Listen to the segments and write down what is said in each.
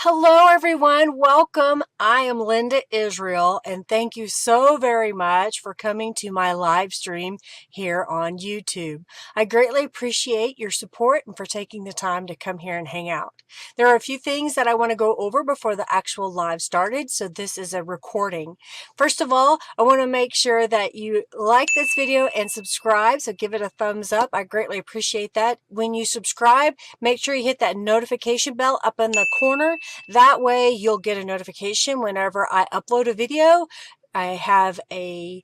Hello, everyone. Welcome. I am Linda Israel, and thank you so very much for coming to my live stream here on YouTube. I greatly appreciate your support and for taking the time to come here and hang out. There are a few things that I want to go over before the actual live started, so this is a recording. First of all, I want to make sure that you like this video and subscribe, so give it a thumbs up. I greatly appreciate that. When you subscribe, make sure you hit that notification bell up in the corner. That way you'll get a notification whenever I upload a video. I have a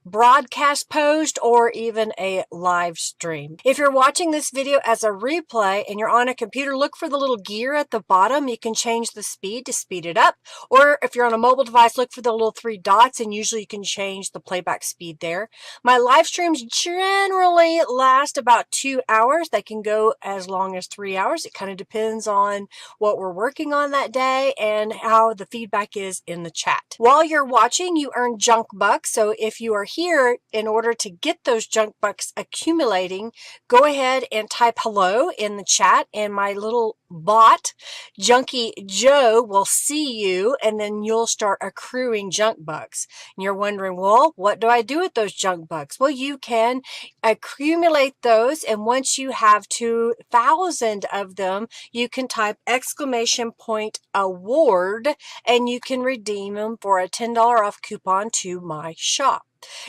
broadcast post or even a live stream. If you're watching this video as a replay and you're on a computer, look for the little gear at the bottom. You can change the speed to speed it up. Or if you're on a mobile device, look for the little three dots and usually you can change the playback speed there. My live streams generally last about 2 hours. They can go as long as 3 hours. It kind of depends on what we're working on that day and how the feedback is in the chat. While you're watching, you earn junk bucks. So if you are here, in order to get those junk bucks accumulating, go ahead and type hello in the chat and my little bot, Junkie Joe, will see you and then you'll start accruing junk bucks. And you're wondering, well, what do I do with those junk bucks? Well, you can accumulate those, and once you have 2,000 of them, you can type exclamation point award and you can redeem them for a $10 off coupon to my shop.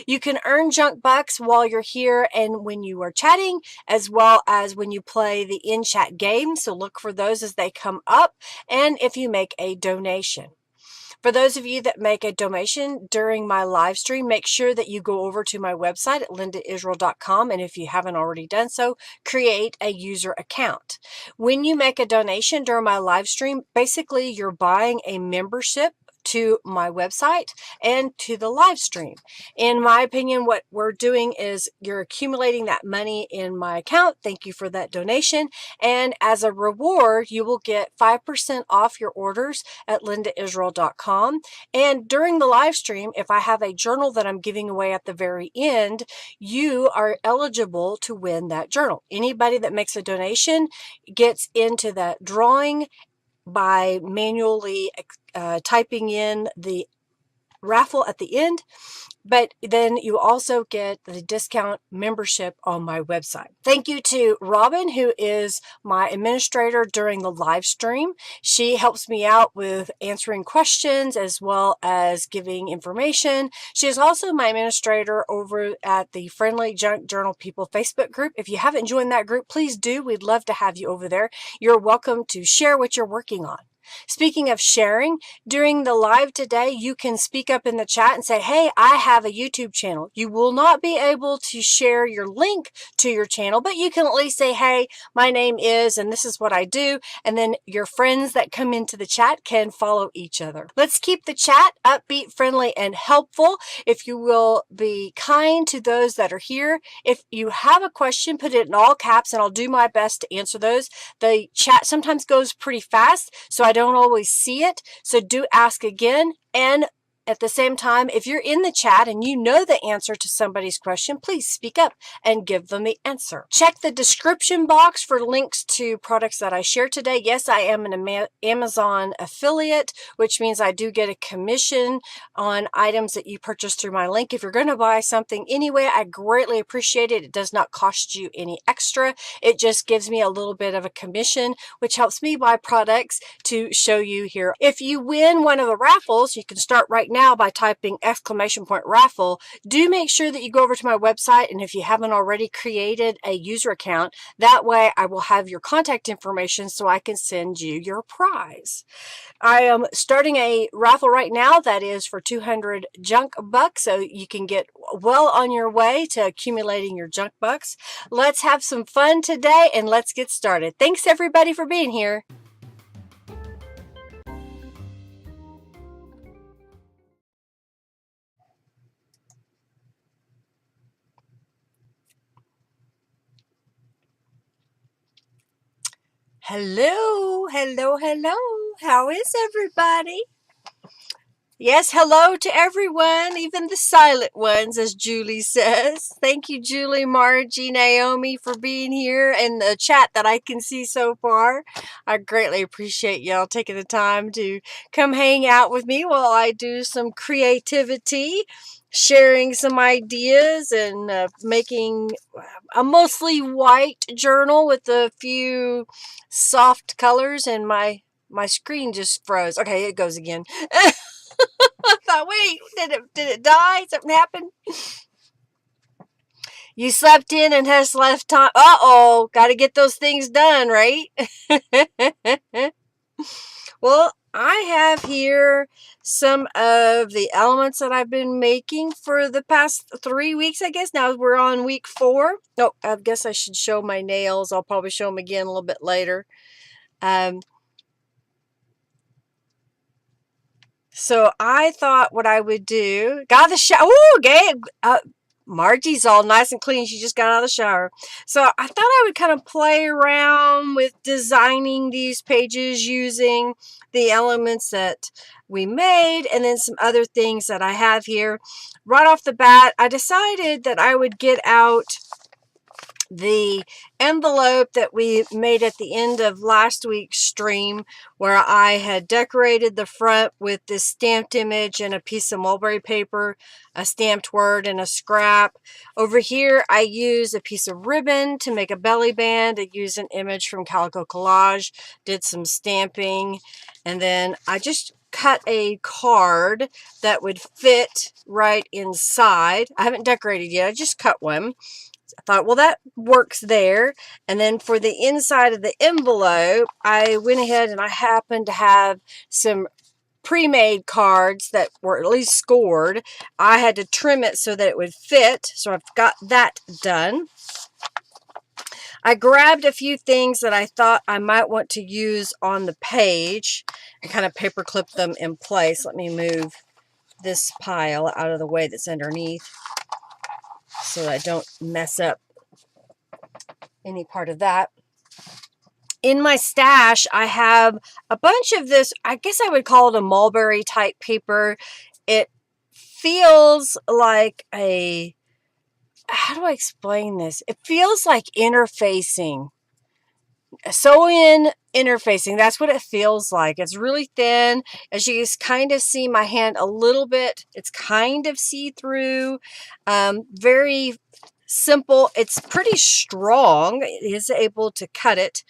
You can earn junk bucks while you're here and when you are chatting, as well as when you play the in-chat game. So look for those as they come up, and if you make a donation. For those of you that make a donation during my live stream, make sure that you go over to my website at lindaisrael.com, and if you haven't already done so, create a user account. When you make a donation during my live stream, basically you're buying a membership to my website and to the live stream. In my opinion, what we're doing is you're accumulating that money in my account. Thank you for that donation. And as a reward, you will get 5% off your orders at lindaisrael.com. And during the live stream, if I have a journal that I'm giving away at the very end, you are eligible to win that journal. Anybody that makes a donation gets into that drawing by manually typing in the raffle at the end, but then you also get the discount membership on my website. Thank you to Robin, who is my administrator during the live stream. She helps me out with answering questions as well as giving information. She is also my administrator over at the Friendly Junk Journal People Facebook group. If you haven't joined that group, please do. We'd love to have you over there. You're welcome to share what you're working on. Speaking of sharing, during the live today, you can speak up in the chat and say, hey, I have a YouTube channel. You will not be able to share your link to your channel, but you can at least say, hey, my name is, and this is what I do. And then your friends that come into the chat can follow each other. Let's keep the chat upbeat, friendly, and helpful. If you will be kind to those that are here. If you have a question, put it in all caps and I'll do my best to answer those. The chat sometimes goes pretty fast, so I don't always see it, so do ask again. And at the same time, if you're in the chat and you know the answer to somebody's question, please speak up and give them the answer. Check the description box for links to products that I share today. Yes, I am an Amazon affiliate, which means I do get a commission on items that you purchase through my link. If you're going to buy something anyway, I greatly appreciate it. It does not cost you any extra. It just gives me a little bit of a commission, which helps me buy products to show you here. If you win one of the raffles, you can start right now by typing exclamation point raffle. Do make sure that you go over to my website, and if you haven't already, created a user account. That way I will have your contact information so I can send you your prize. I am starting a raffle right now that is for 200 junk bucks, so you can get well on your way to accumulating your junk bucks. Let's have some fun today and let's get started. Thanks everybody for being here. Hello, hello, hello. How is everybody? Yes, hello to everyone, even the silent ones, as Julie says. Thank you, Julie, Margie, Naomi, for being here in the chat that I can see so far. I greatly appreciate y'all taking the time to come hang out with me while I do some creativity, sharing some ideas, and making a mostly white journal with a few soft colors, and my screen just froze. Okay, it goes again. I thought, wait, did it die? Something happened? You slept in and has left time. Uh-oh, got to get those things done, right? Well, I have here some of the elements that I've been making for the past 3 weeks, I guess. Now we're on week 4. Oh, I guess I should show my nails. I'll probably show them again a little bit later. So I thought what I would do, got out of the shower. Ooh, okay. Margie's all nice and clean. She just got out of the shower. So I thought I would kind of play around with designing these pages using the elements that we made and then some other things that I have here. Right off the bat, I decided that I would get out the envelope that we made at the end of last week's stream, where I had decorated the front with this stamped image and a piece of mulberry paper, a stamped word, and a scrap. Over here I used a piece of ribbon to make a belly band. I used an image from Calico Collage, did some stamping, and then I just cut a card that would fit right inside. I haven't decorated yet, I just cut one. I thought, well, that works there. And then for the inside of the envelope, I went ahead and I happened to have some pre-made cards that were at least scored. I had to trim it so that it would fit. So I've got that done. I grabbed a few things that I thought I might want to use on the page and kind of paper clip them in place. Let me move this pile out of the way that's underneath so that I don't mess up any part of that. In my stash, I have a bunch of this, I guess I would call it a mulberry type paper. It feels like a, how do I explain this? It feels like interfacing. Sew-in interfacing, that's what it feels like. It's really thin. As you can kind of see my hand a little bit, it's kind of see-through. Very simple. It's pretty strong. It is able to cut it.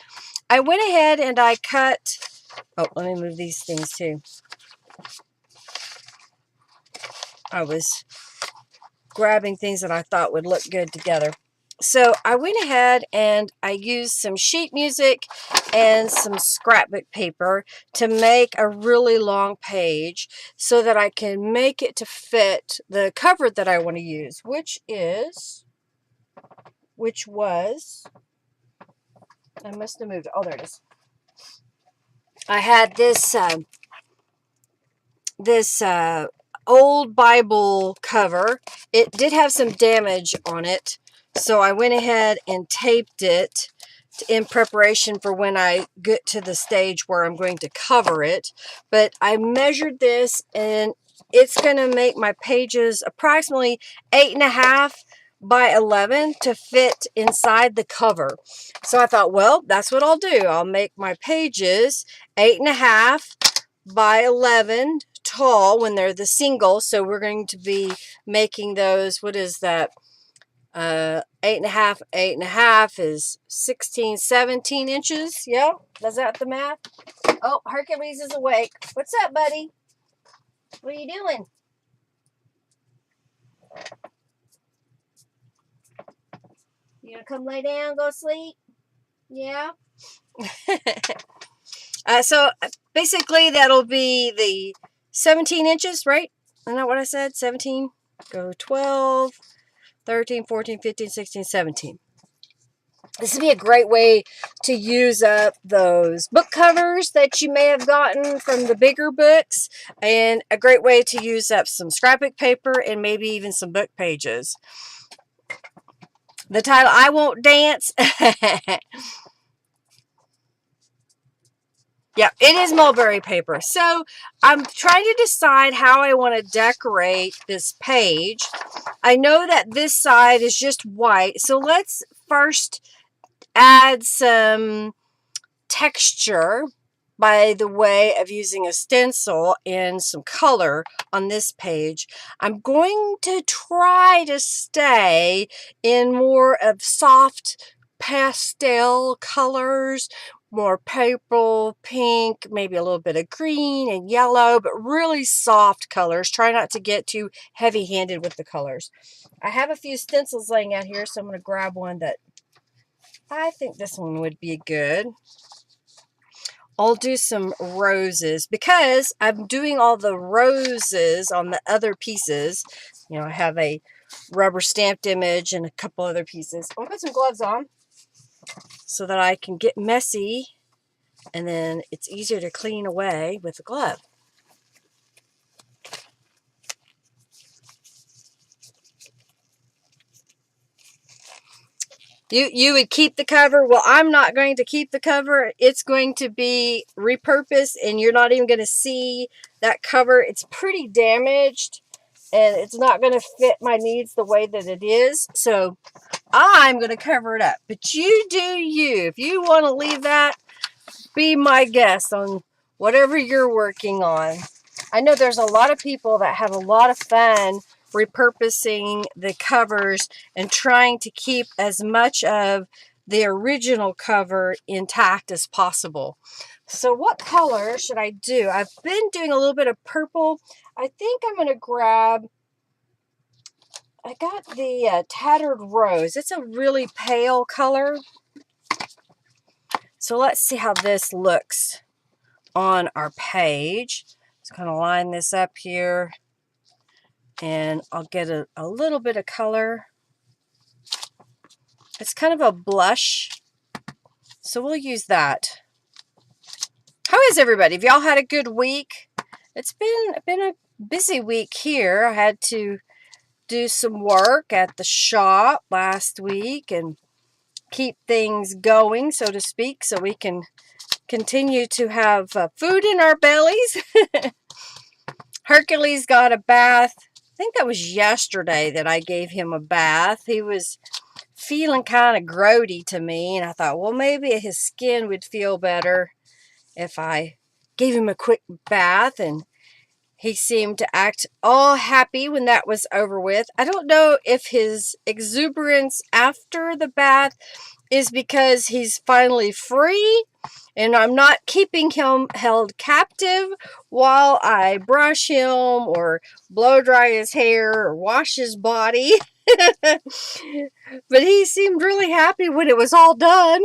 I went ahead and I cut, oh, let me move these things too. I was grabbing things that I thought would look good together. So I went ahead and I used some sheet music and some scrapbook paper to make a really long page so that I can make it to fit the cover that I want to use, which was, I must have moved it. Oh, there it is. I had this old Bible cover. It did have some damage on it, so I went ahead and taped it in preparation for when I get to the stage where I'm going to cover it. But I measured this, and it's going to make my pages approximately 8.5 by 11 to fit inside the cover. So I thought, well, that's what I'll do. I'll make my pages 8.5 by 11 tall when they're the single. So we're going to be making those, what is that? 8.5 is 16, 17 inches. Yeah, is that the math? Oh, Hercules is awake. What's up, buddy? What are you doing? You gonna come lay down, go sleep? Yeah. So basically that'll be the 17 inches, right? Isn't that what I said? 17. Go 12, 13, 14, 15, 16, 17. This would be a great way to use up those book covers that you may have gotten from the bigger books, and a great way to use up some scrapbook paper and maybe even some book pages. The title, I Won't Dance. Yeah, it is mulberry paper. So I'm trying to decide how I want to decorate this page. I know that this side is just white. So let's first add some texture by the way of using a stencil and some color on this page. I'm going to try to stay in more of soft pastel colors, more purple, pink, maybe a little bit of green and yellow, but really soft colors. Try not to get too heavy-handed with the colors. I have a few stencils laying out here, so I'm going to grab one that I think this one would be good. I'll do some roses because I'm doing all the roses on the other pieces. You know, I have a rubber stamped image and a couple other pieces. I'll put some gloves on so that I can get messy, and then it's easier to clean away with a glove. You would keep the cover. Well, I'm not going to keep the cover. It's going to be repurposed, and you're not even going to see that cover. It's pretty damaged, and it's not going to fit my needs the way that it is. So I'm going to cover it up. But you do you. If you want to leave that, be my guest on whatever you're working on. I know there's a lot of people that have a lot of fun repurposing the covers and trying to keep as much of the original cover intact as possible. So what color should I do? I've been doing a little bit of purple. I think I'm going to grab, I got the Tattered Rose. It's a really pale color. So let's see how this looks on our page. Just kind of line this up here, and I'll get a little bit of color. It's kind of a blush, so we'll use that. How is everybody? Have y'all had a good week? It's been a busy week here. I had to do some work at the shop last week and keep things going, so to speak, so we can continue to have food in our bellies. Hercules got a bath. I think that was yesterday that I gave him a bath. He was feeling kind of grody to me, and I thought, well, maybe his skin would feel better if I gave him a quick bath, and he seemed to act all happy when that was over with. I don't know if his exuberance after the bath is because he's finally free and I'm not keeping him held captive while I brush him or blow dry his hair or wash his body. But he seemed really happy when it was all done.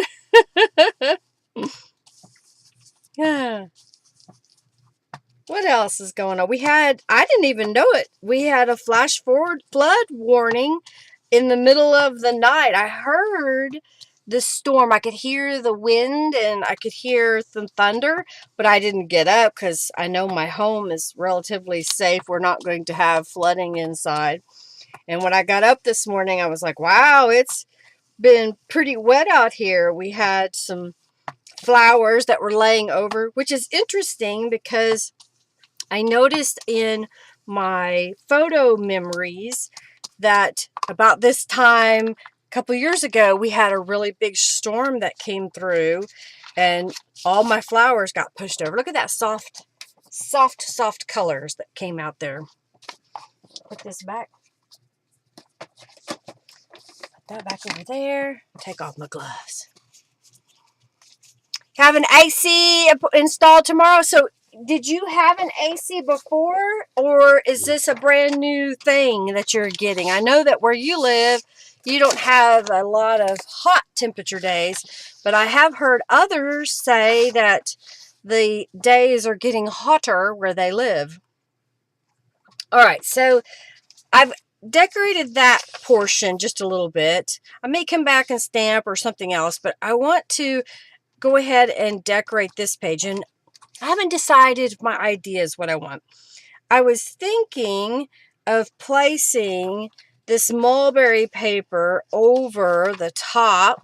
Yeah. What else is going on? I didn't even know it. We had a flash forward flood warning in the middle of the night. I heard the storm. I could hear the wind and I could hear some thunder, but I didn't get up because I know my home is relatively safe. We're not going to have flooding inside. And when I got up this morning, I was like, wow, it's been pretty wet out here. We had some flowers that were laying over, which is interesting because I noticed in my photo memories that about this time a couple years ago, we had a really big storm that came through and all my flowers got pushed over. Look at that soft colors that came out there. Put this back. Put that back over there. Take off my gloves. Have an AC installed tomorrow. So did you have an AC before, or is this a brand new thing that you're getting? I know that where you live, you don't have a lot of hot temperature days, but I have heard others say that the days are getting hotter where they live. All right, so I've decorated that portion just a little bit. I may come back and stamp or something else, but I want to go ahead and decorate this page, and I haven't decided my ideas what I want. I was thinking of placing this mulberry paper over the top,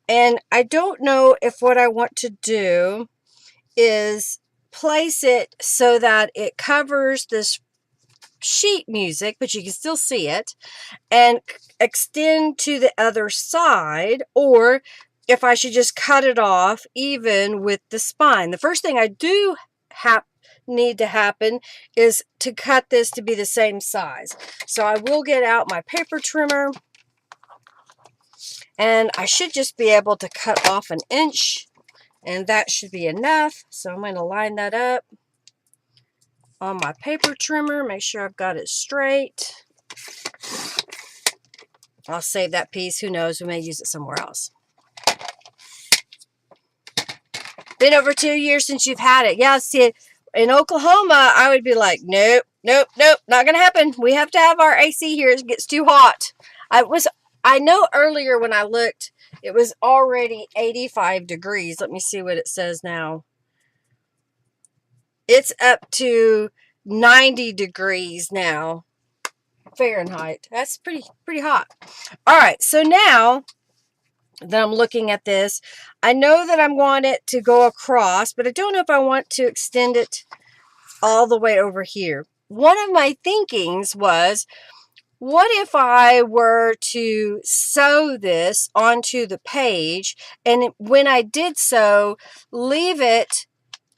and I don't know if what I want to do is place it so that it covers this sheet music, but you can still see it, and extend to the other side, or if I should just cut it off even with the spine. The first thing I do need to happen is to cut this to be the same size. So I will get out my paper trimmer, and I should just be able to cut off 1 inch, and that should be enough. So I'm going to line that up on my paper trimmer, make sure I've got it straight. I'll save that piece. Who knows? We may use it somewhere else. Been over 2 years since you've had it. Yeah, see, in Oklahoma, I would be like, nope, nope, nope, not going to happen. We have to have our AC here. It gets too hot. I know earlier when I looked, it was already 85 degrees. Let me see what it says now. It's up to 90 degrees now, Fahrenheit. That's pretty hot. All right, so now that I'm looking at this, I know that I want it to go across, but I don't know if I want to extend it all the way over here. One of my thinkings was, what if I were to sew this onto the page, and when I did so, leave it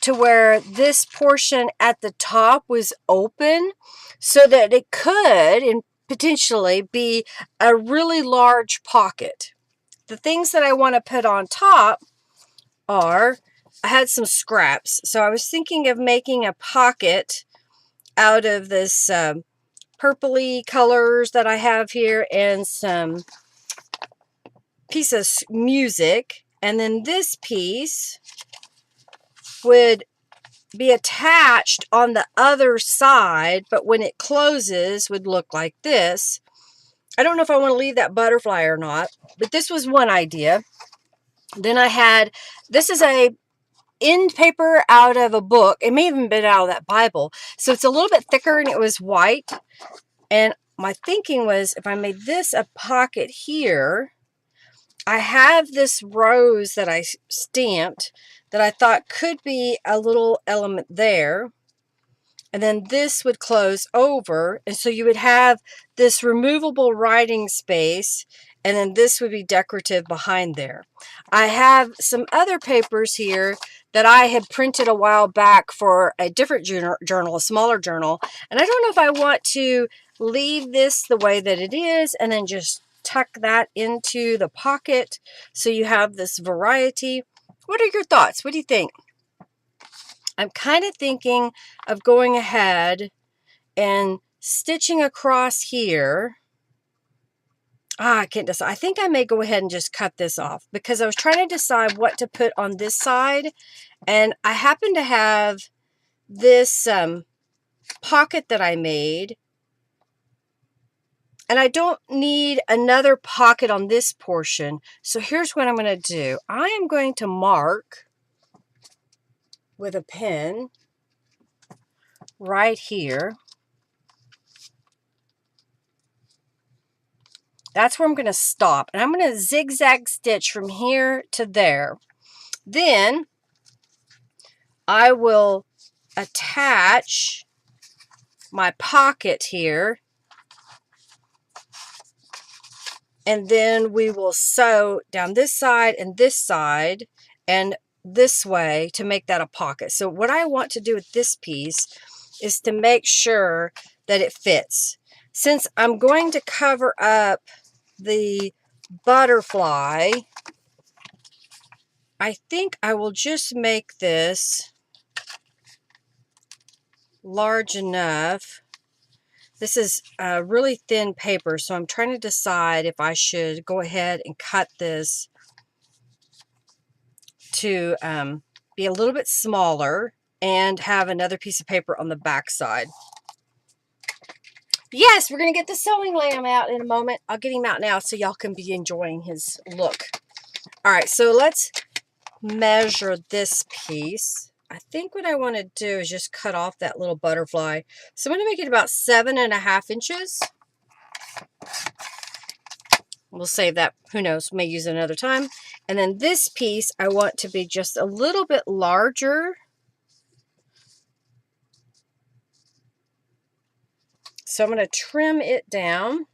to where this portion at the top was open so that it could and potentially be a really large pocket. The things that I want to put on top are, I had some scraps. So I was thinking of making a pocket out of this purpley colors that I have here and some piece of music. And then this piece would be attached on the other side, but when it closes would look like this. I don't know if I want to leave that butterfly or not, but this was one idea. Then I had, this is a end paper out of a book. It may have even been out of that Bible. So it's a little bit thicker and it was white. And my thinking was, if I made this a pocket here, I have this rose that I stamped that I thought could be a little element there. And then this would close over. And so you would have this removable writing space. And then this would be decorative behind there. I have some other papers here that I had printed a while back for a different journal, a smaller journal. And I don't know if I want to leave this the way that it is and then just tuck that into the pocket so you have this variety. What are your thoughts? What do you think? I'm kind of thinking of going ahead and stitching across here. I can't decide. I think I may go ahead and just cut this off because I was trying to decide what to put on this side. And I happen to have this pocket that I made. And I don't need another pocket on this portion. So here's what I'm going to do. I am going to mark with a pen right here. That's where I'm going to stop. And I'm going to zigzag stitch from here to there. Then I will attach my pocket here. And then we will sew down this side and this way to make that a pocket. So what I want to do with this piece is to make sure that it fits. Since I'm going to cover up the butterfly, I think I will just make this large enough. This is a really thin paper, so I'm trying to decide if I should go ahead and cut this to be a little bit smaller and have another piece of paper on the back side. Yes, we're going to get the sewing lamb out in a moment. I'll get him out now so y'all can be enjoying his look. All right, so let's measure this piece. I think what I want to do is just cut off that little butterfly. So I'm going to make it about 7.5 inches. We'll save that. Who knows? May use it another time. And then this piece I want to be just a little bit larger. So I'm going to trim it down.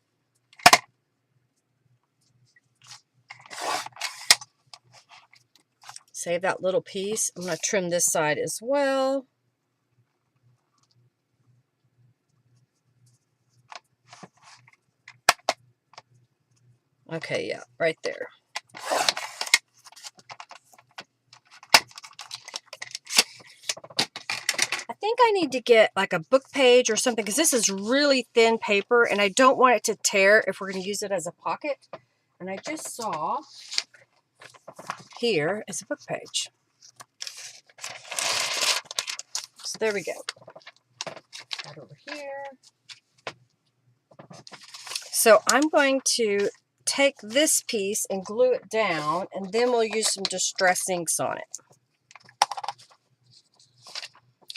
Save that little piece. I'm going to trim this side as well. Okay, yeah, right there. I think I need to get like a book page or something because this is really thin paper and I don't want it to tear if we're going to use it as a pocket. And I just saw here is a book page. So there we go. Right over here. So I'm going to take this piece and glue it down, and then we'll use some distress inks on it.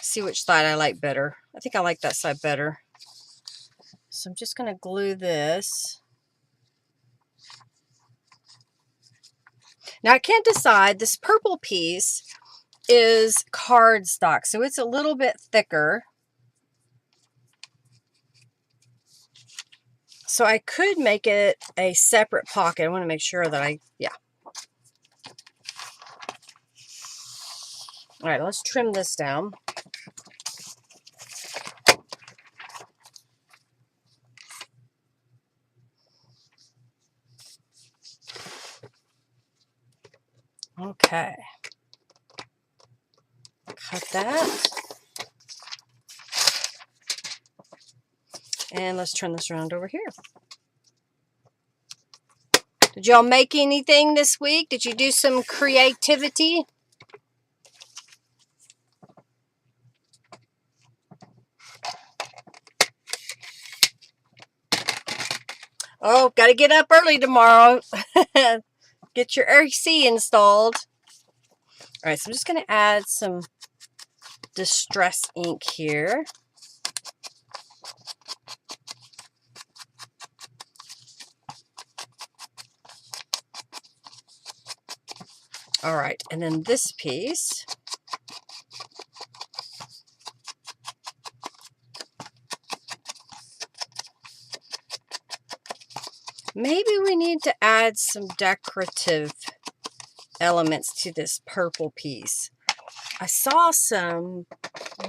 See which side I like better. I think I like that side better. So I'm just going to glue this. Now I can't decide. This purple piece is cardstock, so it's a little bit thicker. So I could make it a separate pocket. I want to make sure that yeah. All right, let's trim this down. Okay. Cut that. And let's turn this around over here. Did y'all make anything this week? Did you do some creativity? Oh, got to get up early tomorrow. Get your AC installed. All right, so I'm just going to add some distress ink here. All right, and then this piece. Maybe we need to add some decorative elements to this purple piece. I saw some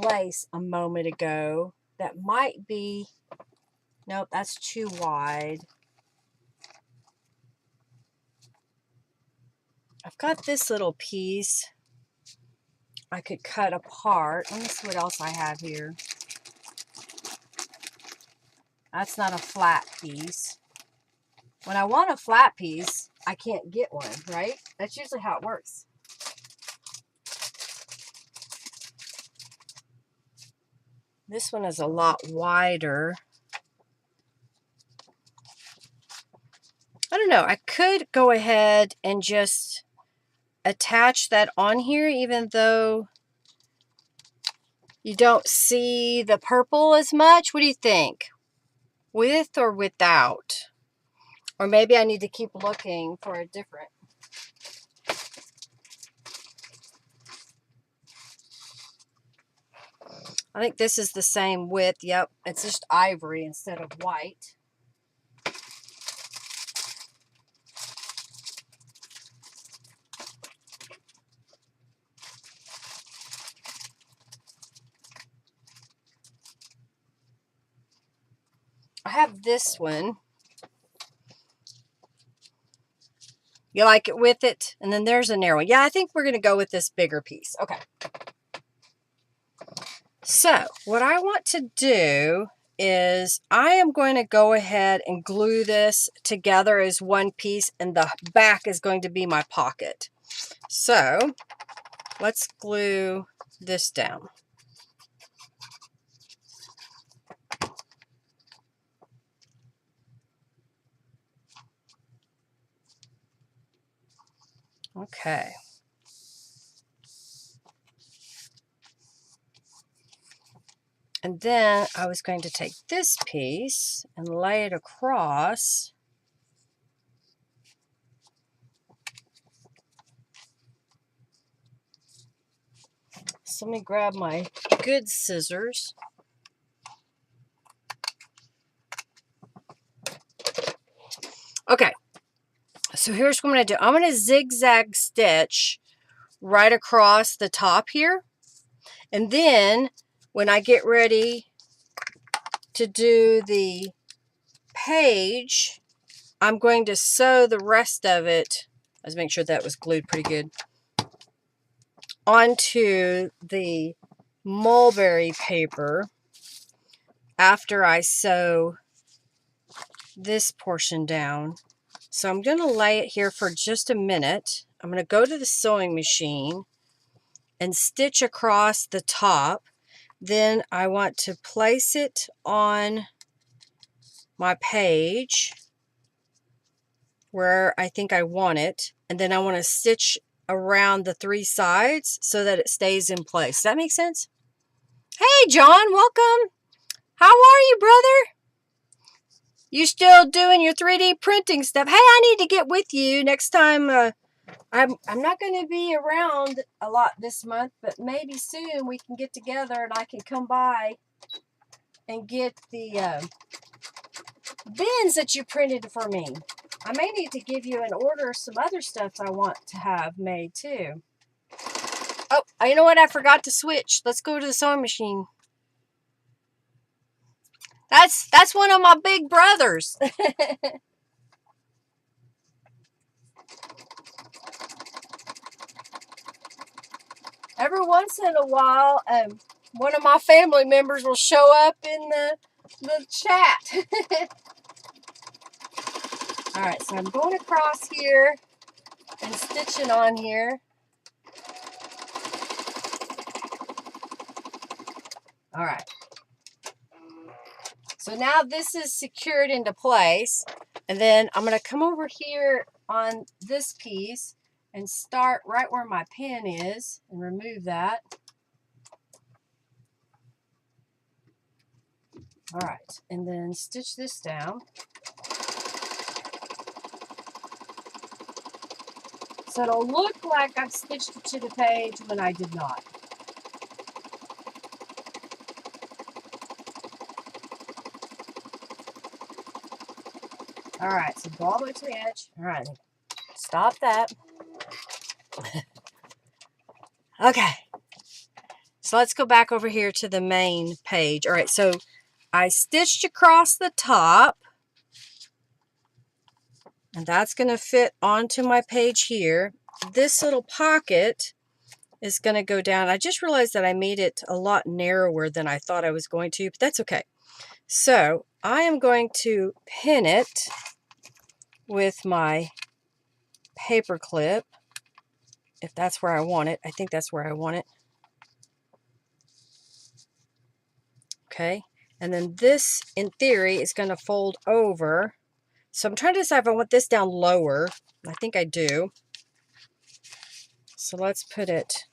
lace a moment ago that might be, nope, that's too wide. I've got this little piece I could cut apart. Let me see what else I have here. That's not a flat piece. When I want a flat piece, I can't get one, right? That's usually how it works. This one is a lot wider. I don't know. I could go ahead and just attach that on here, even though you don't see the purple as much. What do you think? With or without? Or maybe I need to keep looking for a different. I think this is the same width. Yep, it's just ivory instead of white. I have this one. You like it with it? And then there's a narrow one. Yeah, I think we're going to go with this bigger piece. Okay. So what I want to do is I am going to go ahead and glue this together as one piece, and the back is going to be my pocket. So let's glue this down. Okay. And then I was going to take this piece and lay it across. So let me grab my good scissors. Okay, so here's what I'm going to do. I'm going to zigzag stitch right across the top here. And then when I get ready to do the page, I'm going to sew the rest of it. Let's make sure that was glued pretty good. Onto the mulberry paper after I sew this portion down. So I'm going to lay it here for just a minute. I'm going to go to the sewing machine and stitch across the top. Then I want to place it on my page where I think I want it. And then I want to stitch around the 3 sides so that it stays in place. Does that make sense? Hey, John, welcome. How are you, brother? You still doing your 3D printing stuff? Hey, I need to get with you next time. I'm not going to be around a lot this month, but maybe soon we can get together and I can come by and get the bins that you printed for me. I may need to give you an order of some other stuff I want to have made too. Oh, you know what? I forgot to switch. Let's go to the sewing machine. That's one of my big brothers. Every once in a while, one of my family members will show up in the chat. All right, so I'm going across here and stitching on here. All right. So now this is secured into place. And then I'm going to come over here on this piece and start right where my pin is and remove that. All right, and then stitch this down. So it'll look like I've stitched it to the page when I did not. All right, so go all the way to the edge. All right, stop that. Okay, so let's go back over here to the main page. All right, so I stitched across the top, and that's going to fit onto my page here. This little pocket is going to go down. I just realized that I made it a lot narrower than I thought I was going to, but that's okay. So I am going to pin it with my paper clip, if that's where I want it. I think that's where I want it. Okay, and then this, in theory, is going to fold over. So I'm trying to decide if I want this down lower. I think I do. So let's put it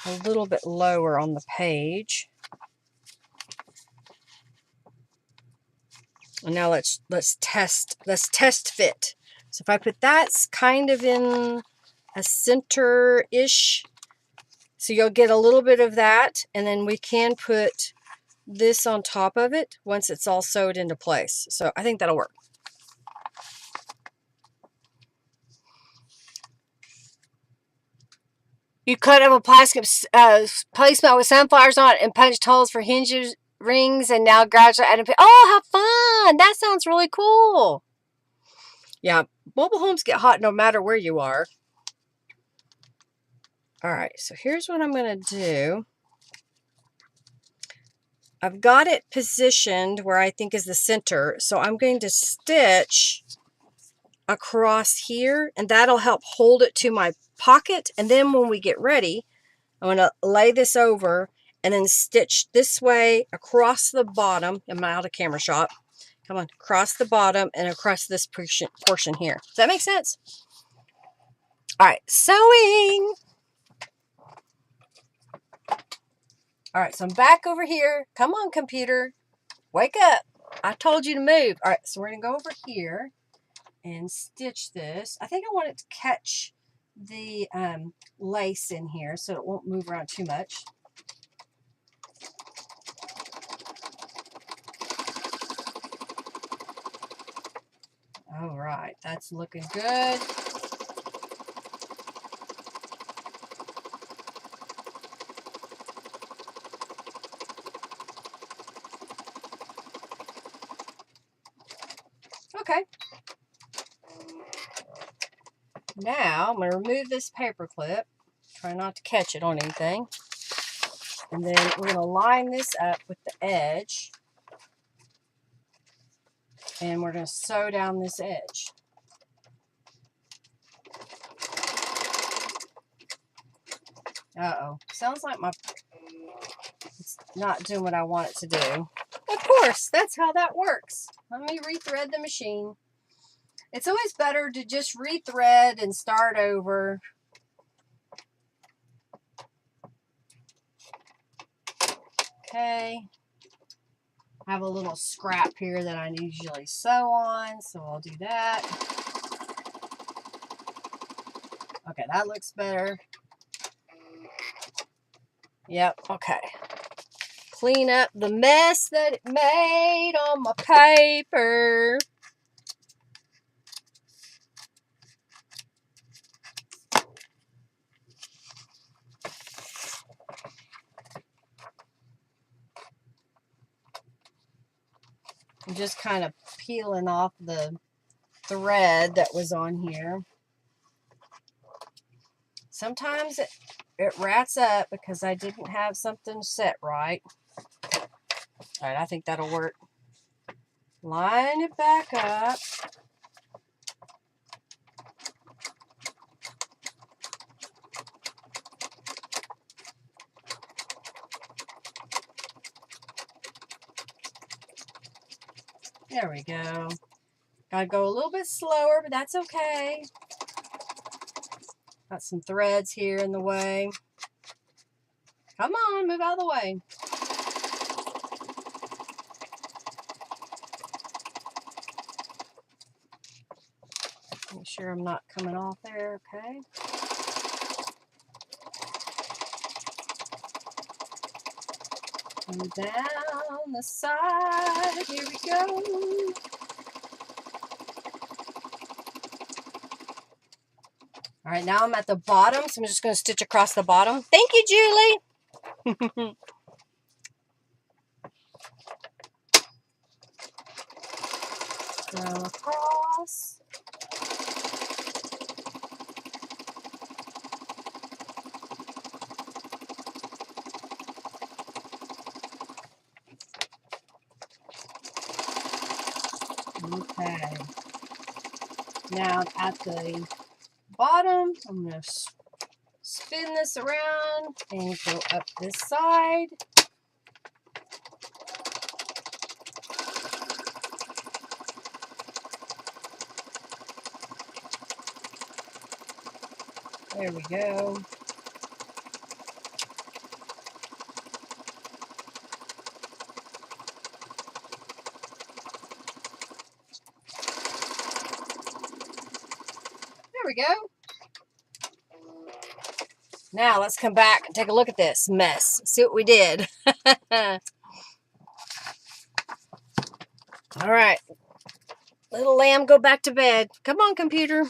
a little bit lower on the page. And now let's test fit. So if I put that kind of in a center-ish, so you'll get a little bit of that, and then we can put this on top of it once it's all sewed into place. So I think that'll work. You cut up a plastic placemat with sunflowers on it and punched holes for hinges, rings, and now gradually add a... Oh, how fun! That sounds really cool. Yeah, mobile homes get hot no matter where you are. All right, so here's what I'm going to do. I've got it positioned where I think is the center, so I'm going to stitch across here, and that'll help hold it to my pocket. And then when we get ready, I'm going to lay this over and then stitch this way across the bottom. I'm out of camera shot. Come on, across the bottom and across this portion here. Does that make sense? All right, sewing. All right, so I'm back over here. Come on, computer. Wake up. I told you to move. All right, so we're going to go over here and stitch this. I think I want it to catch the lace in here so it won't move around too much. All right, that's looking good. Okay. Now I'm going to remove this paper clip. Try not to catch it on anything. And then we're going to line this up with the edge. And we're going to sew down this edge. Uh-oh. Sounds like it's not doing what I want it to do. Of course, that's how that works. Let me rethread the machine. It's always better to just rethread and start over. Okay. I have a little scrap here that I usually sew on, so I'll do that. Okay, that looks better. Yep, okay. Clean up the mess that it made on my paper. I'm just kind of peeling off the thread that was on here. Sometimes it rats up because I didn't have something set right. All right, I think that'll work. Line it back up. There we go. Gotta go a little bit slower, but that's okay. Got some threads here in the way. Come on, move out of the way. Make sure I'm not coming off there, okay? And down the side, here we go. All right, now I'm at the bottom, so I'm just going to stitch across the bottom. Thank you, Julie. Go across. Okay. Now at the bottom, I'm going to spin this around and go up this side. There we go. There we go. Now let's come back and take a look at this mess. See what we did. All right. Little lamb, go back to bed. Come on, computer.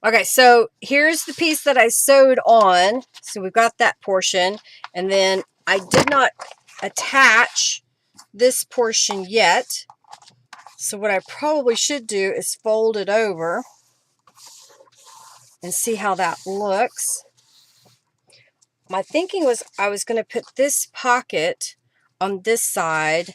Okay, so here's the piece that I sewed on. So we've got that portion. And then I did not attach this portion yet. So what I probably should do is fold it over and see how that looks. My thinking was I was going to put this pocket on this side.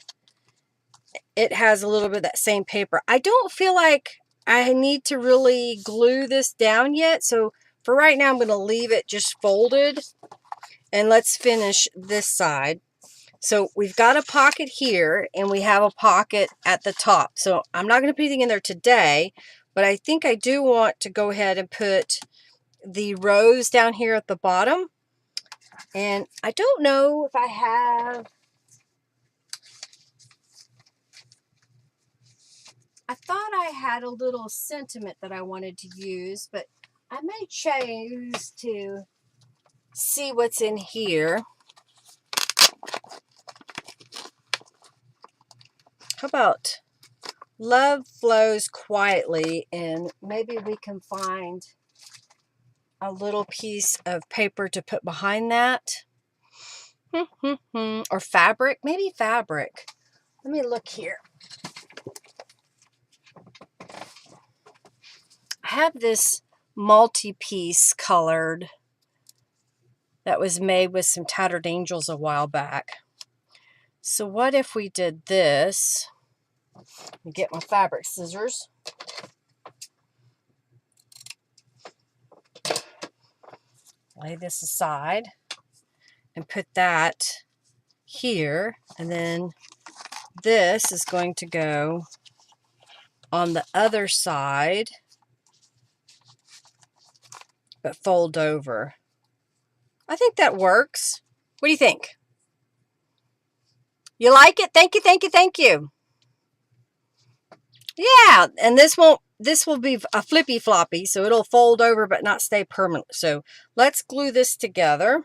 It has a little bit of that same paper. I don't feel like I need to really glue this down yet. So for right now, I'm going to leave it just folded. And let's finish this side. So we've got a pocket here and we have a pocket at the top. So I'm not going to put anything in there today, but I think I do want to go ahead and put the rows down here at the bottom. And I don't know if I have, I thought I had a little sentiment that I wanted to use, but I may choose to see what's in here. How about Love flows quietly, and maybe we can find a little piece of paper to put behind that. Or fabric, maybe fabric. Let me look here. I have this multi-piece colored that was made with some tattered angels a while back. So what if we did this? Let me get my fabric scissors. Lay this aside and put that here, and then this is going to go on the other side, but fold over. I think that works. What do you think? You like it? Thank you, thank you, thank you. Yeah, and this will be a flippy floppy, so it'll fold over but not stay permanent. So let's glue this together.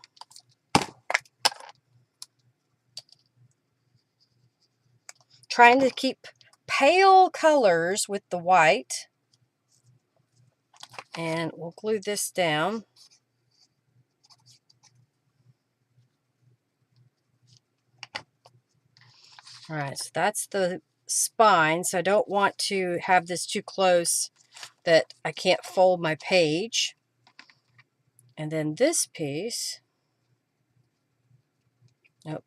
Trying to keep pale colors with the white. And we'll glue this down. All right, so that's the spine. So I don't want to have this too close that I can't fold my page. And then this piece, nope.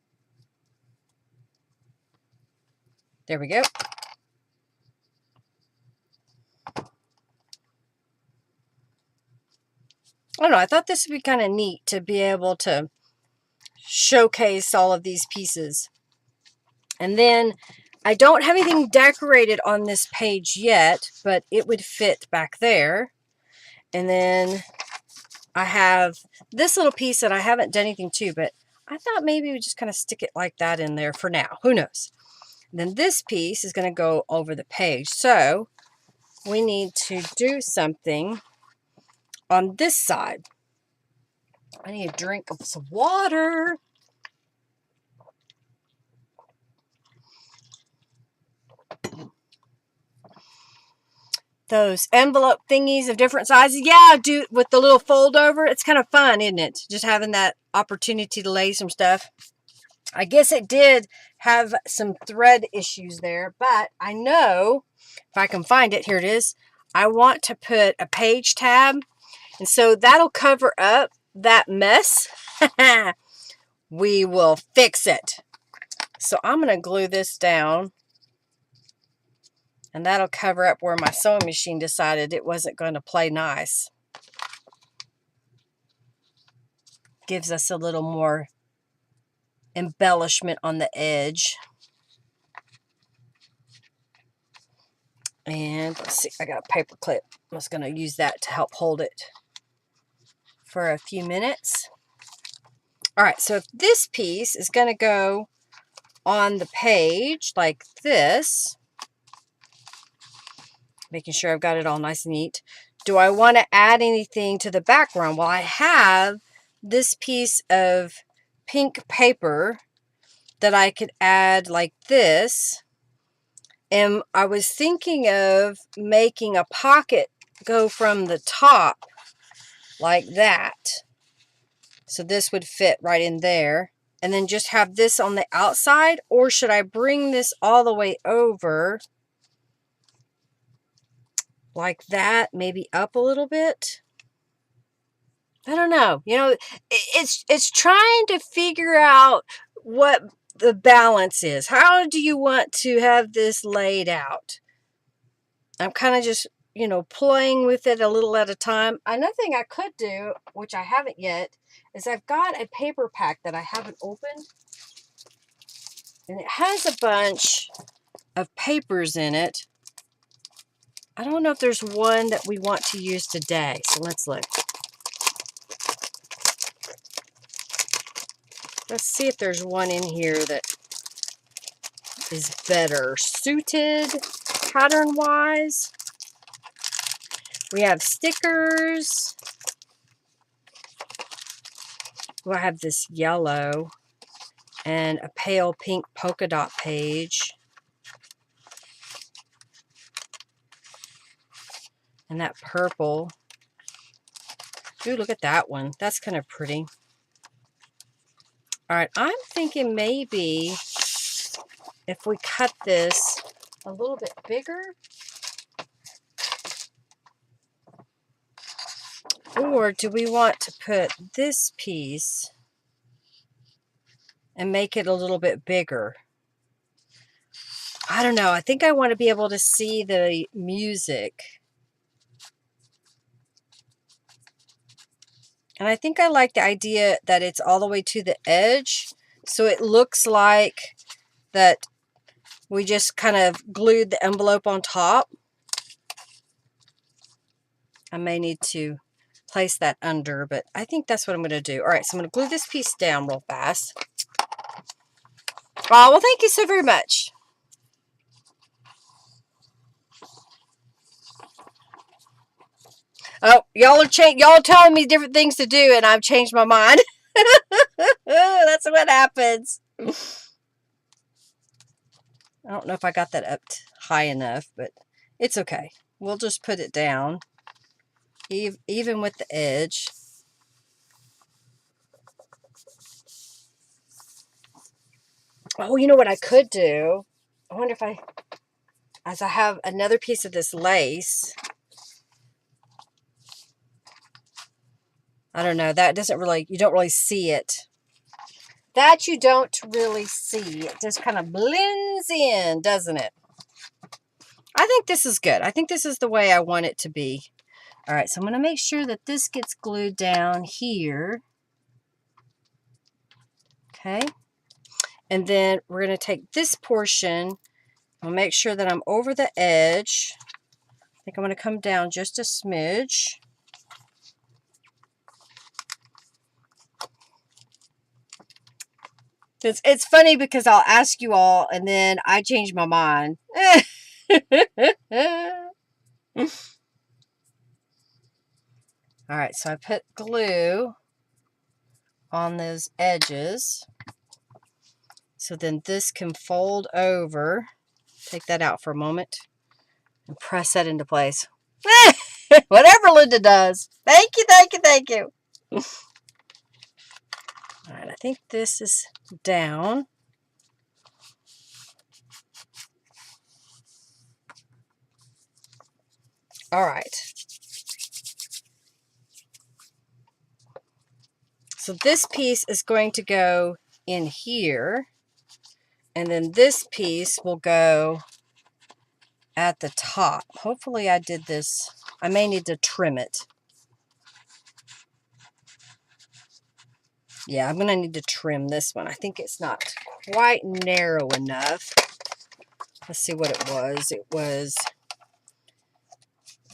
There we go. I don't know, I thought this would be kind of neat to be able to showcase all of these pieces. And then I don't have anything decorated on this page yet, but it would fit back there. And then I have this little piece that I haven't done anything to, but I thought maybe we just kind of stick it like that in there for now. Who knows? And then this piece is going to go over the page. So we need to do something on this side. I need a drink of some water. Those envelope thingies of different sizes. Yeah, do with the little fold over. It's kind of fun, isn't it? Just having that opportunity to lay some stuff. I guess it did have some thread issues there, but I know if I can find it, here it is. I want to put a page tab, and so that'll cover up that mess. We will fix it. So I'm going to glue this down, and that'll cover up where my sewing machine decided it wasn't going to play nice. Gives us a little more embellishment on the edge. And let's see, I got a paper clip. I'm just going to use that to help hold it for a few minutes. All right, so if this piece is going to go on the page like this, making sure I've got it all nice and neat. Do I want to add anything to the background? Well, I have this piece of pink paper that I could add like this. And I was thinking of making a pocket go from the top like that. So this would fit right in there. And then just have this on the outside. Or should I bring this all the way over like that? Maybe up a little bit? I don't know. You know, it's trying to figure out what the balance is. How do you want to have this laid out? I'm kind of just, you know, playing with it a little at a time. Another thing I could do, which I haven't yet, is I've got a paper pack that I haven't opened. And it has a bunch of papers in it. I don't know if there's one that we want to use today. So let's look. Let's see if there's one in here that is better suited pattern-wise. We have stickers. We'll have this yellow and a pale pink polka dot page. And that purple. Ooh, look at that one. That's kind of pretty. All right, I'm thinking maybe if we cut this a little bit bigger, or do we want to put this piece and make it a little bit bigger? I don't know. I think I want to be able to see the music. And I think I like the idea that it's all the way to the edge. So it looks like that we just kind of glued the envelope on top. I may need to place that under, but I think that's what I'm going to do. All right, so I'm going to glue this piece down real fast. Oh, well, thank you so very much. Oh, y'all are telling me different things to do, and I've changed my mind. That's what happens. I don't know if I got that up high enough, but it's okay. We'll just put it down, even with the edge. Oh, you know what I could do? I wonder if as I have another piece of this lace. I don't know. That doesn't really, you don't really see it. That you don't really see. It just kind of blends in, doesn't it? I think this is good. I think this is the way I want it to be. All right, so I'm going to make sure that this gets glued down here. Okay. And then we're going to take this portion. I'll make sure that I'm over the edge. I think I'm going to come down just a smidge. It's funny because I'll ask you all and then I change my mind. All right, so I put glue on those edges. So then this can fold over. Take that out for a moment and press that into place. Whatever Linda does. Thank you, thank you, thank you. All right, I think this is down. All right. So this piece is going to go in here. And then this piece will go at the top. Hopefully I did this. I may need to trim it. Yeah, I'm going to need to trim this one. I think it's not quite narrow enough. Let's see what it was. It was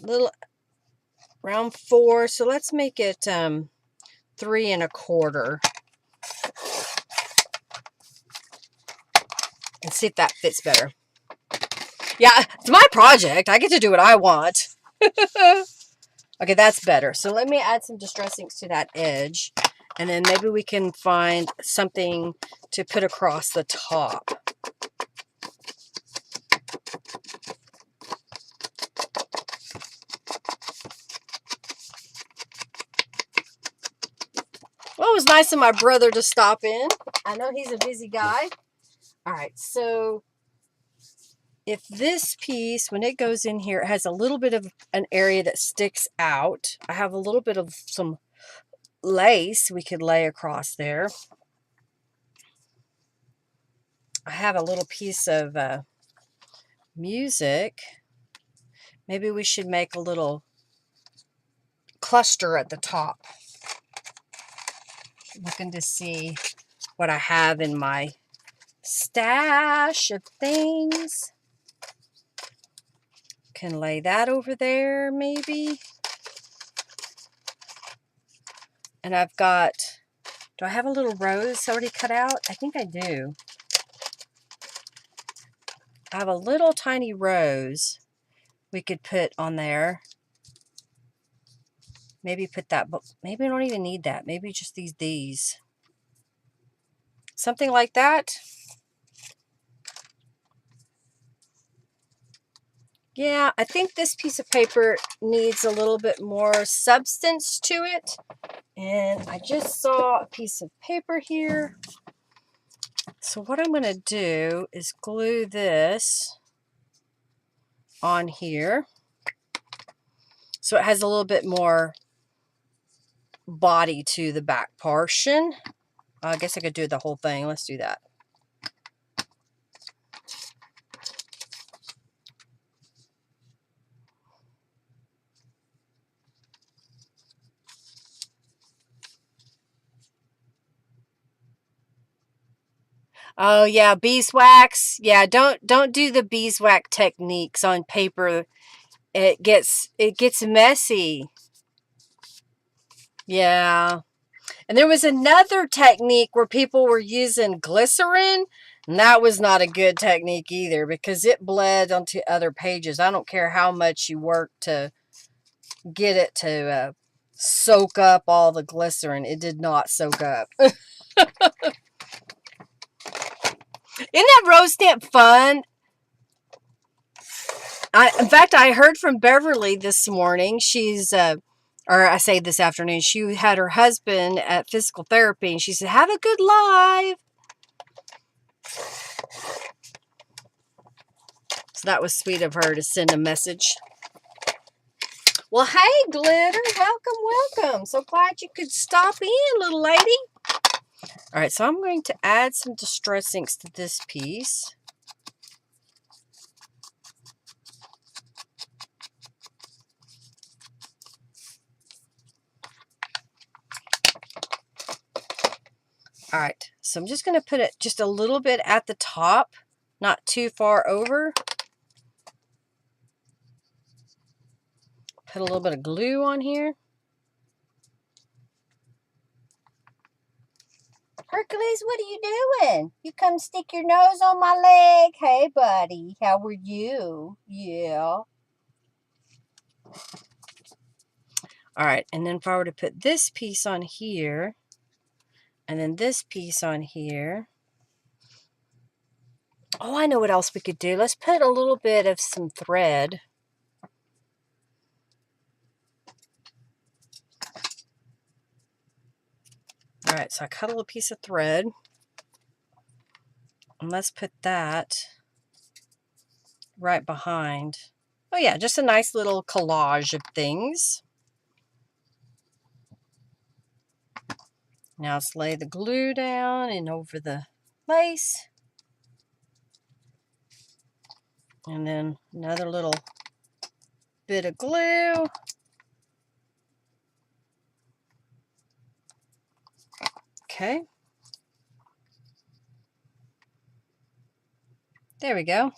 a little around 4. So let's make it 3 1/4. And see if that fits better. Yeah, it's my project. I get to do what I want. Okay, that's better. So let me add some distress inks to that edge. And then maybe we can find something to put across the top. Well, it was nice of my brother to stop in. I know he's a busy guy. All right, so if this piece, when it goes in here, it has a little bit of an area that sticks out. I have a little bit of some lace we could lay across there. I have a little piece of music. Maybe we should make a little cluster at the top. Looking to see what I have in my stash of things. Can lay that over there maybe. And I've got, do I have a little rose already cut out? I think I do. I have a little tiny rose we could put on there. Maybe put that, but maybe I don't even need that. Maybe just these. Something like that. Yeah, I think this piece of paper needs a little bit more substance to it. And I just saw a piece of paper here. So what I'm going to do is glue this on here so it has a little bit more body to the back portion. I guess I could do the whole thing. Let's do that. Oh yeah, beeswax. Yeah, don't do the beeswax techniques on paper. It gets messy. Yeah. And there was another technique where people were using glycerin, and that was not a good technique either because it bled onto other pages. I don't care how much you work to get it to soak up all the glycerin. It did not soak up. Isn't that rose stamp fun? In fact, I heard from Beverly this morning. She's, or I say this afternoon, she had her husband at physical therapy, and she said, "Have a good live." So that was sweet of her to send a message. Well, hey, Glitter, welcome. So glad you could stop in, little lady. All right, so I'm going to add some distress inks to this piece. All right, so I'm just going to put it just a little bit at the top, not too far over. Put a little bit of glue on here. Hercules, what are you doing? You come stick your nose on my leg? Hey, buddy, how are you? Yeah. All right, and then if I were to put this piece on here, and then this piece on here. Oh, I know what else we could do. Let's put a little bit of some thread. All right, so I cut a little piece of thread. And let's put that right behind. Oh yeah, just a nice little collage of things. Now let's lay the glue down and over the lace. And then another little bit of glue. Okay. There we go.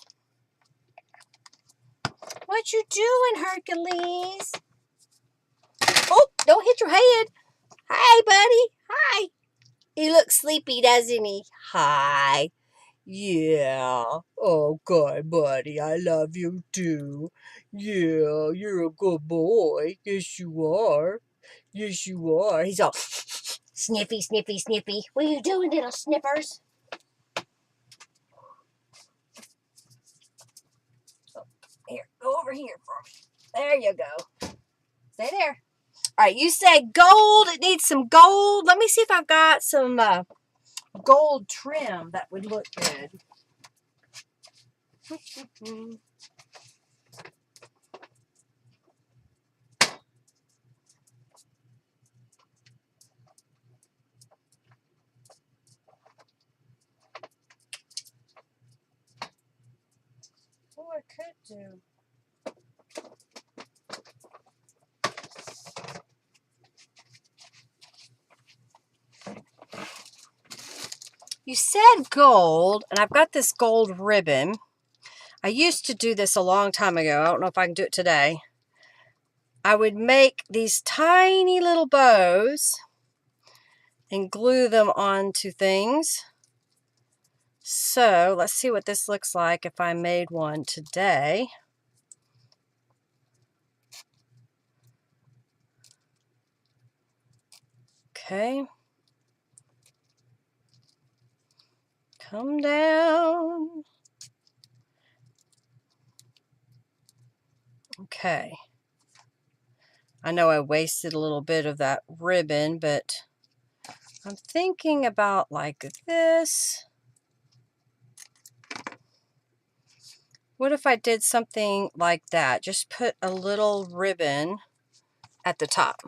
What you doing, Hercules? Oh, don't hit your head. Hi, buddy. Hi. He looks sleepy, doesn't he? Hi. Yeah. Oh, good, buddy. I love you too. Yeah, you're a good boy. Yes, you are. Yes, you are. He's all sniffy, sniffy, sniffy. What are you doing, little sniffers? Oh, here, go over here for me. There you go. Stay there. All right, you say gold. It needs some gold. Let me see if I've got some gold trim that would look good. Oh, I could do. You said gold, and I've got this gold ribbon. I used to do this a long time ago. I don't know if I can do it today. I would make these tiny little bows and glue them onto things. So let's see what this looks like if I made one today. Okay. Come down. Okay. I know I wasted a little bit of that ribbon, but I'm thinking about like this. What if I did something like that? Just put a little ribbon at the top.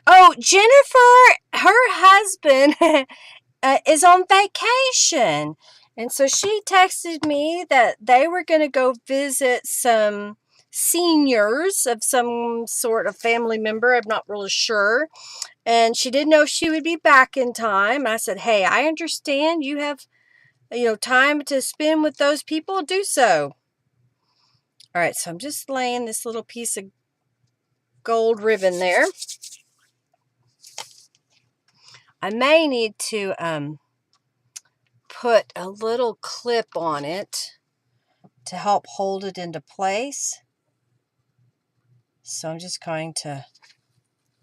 Oh, Jennifer, her husband is on vacation. And so she texted me that they were going to go visit some seniors of some sort of family member. I'm not really sure. And she didn't know if she would be back in time. I said, hey, I understand you have, time to spend with those people. Do so. All right, so I'm just laying this little piece of gold ribbon there. I may need to put a little clip on it to help hold it into place. So I'm just going to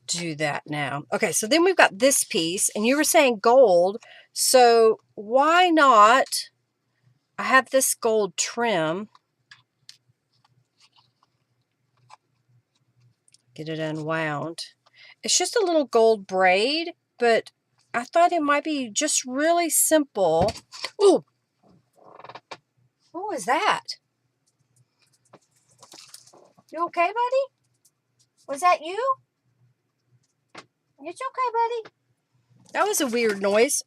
do that now. Okay, so then we've got this piece, and you were saying gold, so why not? I have this gold trim. Get it unwound. It's just a little gold braid, but I thought it might be just really simple. Ooh! What was that? You okay, buddy? Was that you? It's okay, buddy. That was a weird noise.